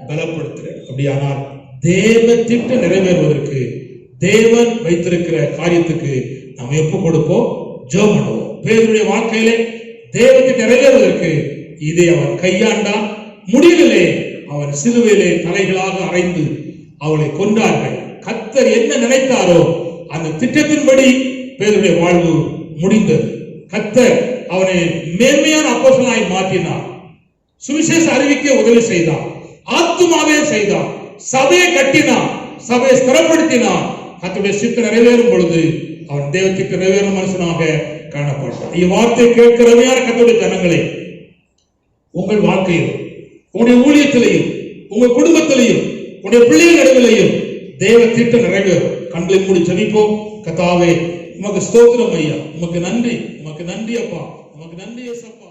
பலப்படுத்துகிற இடம். அப்படியானால் தேவ திட்டம் நிறைவேறுவதற்கு, தேவன் வைத்திருக்கிற காரியத்துக்கு நாம் எப்ப கொடுப்போம்? ஜெபம் பண்ணுவோம். பேதுருடைய வாழ்க்கையிலே தேவத்தை நிறைவேறுவதற்கு இதை அவன் கையாண்டான். முடிவிலே அவன் சிலுவையிலே தலைகளாக அறைந்து அவளை கொன்றார்கள். கர்த்தர் என்ன நினைத்தாரோ அந்த திட்டத்தின்படி பேதுருடைய வாழ்வு முடிந்தது. கர்த்தர் அவனை மேன்மையான அப்போஸ்தலனாய் மாற்றினார். சுவிசேஷ அறிவிக்க உதவி செய்தார், ஆத்துமாவே செய்தார், சபையை கட்டினார், சபையை ஸ்திரப்படுத்தினார். கர்த்தருடைய சித்தம் நிறைவேறும் பொழுது அவன் தேவத்துக்கு நிறைவேறும் மனுஷனாக காணப்பட்டான். இவ்வார்த்தை கேட்கிறவையான கர்த்தருடைய ஜனங்களே, உங்கள் வாழ்க்கையில், உங்களுடைய ஊழியத்திலையும், உங்க குடும்பத்திலையும், உங்களுடைய பிள்ளைகள் நடுவிலையும் தேவ திட்டம் நிறைவேறும். கண்களை மூடி ஜெபிப்போம். கர்த்தாவே, உமக்கு ஸ்தோத்திரம் ஐயா, உமக்கு நன்றி, உமக்கு நன்றி அப்பா, உமக்கு நன்றி இயேசப்பா.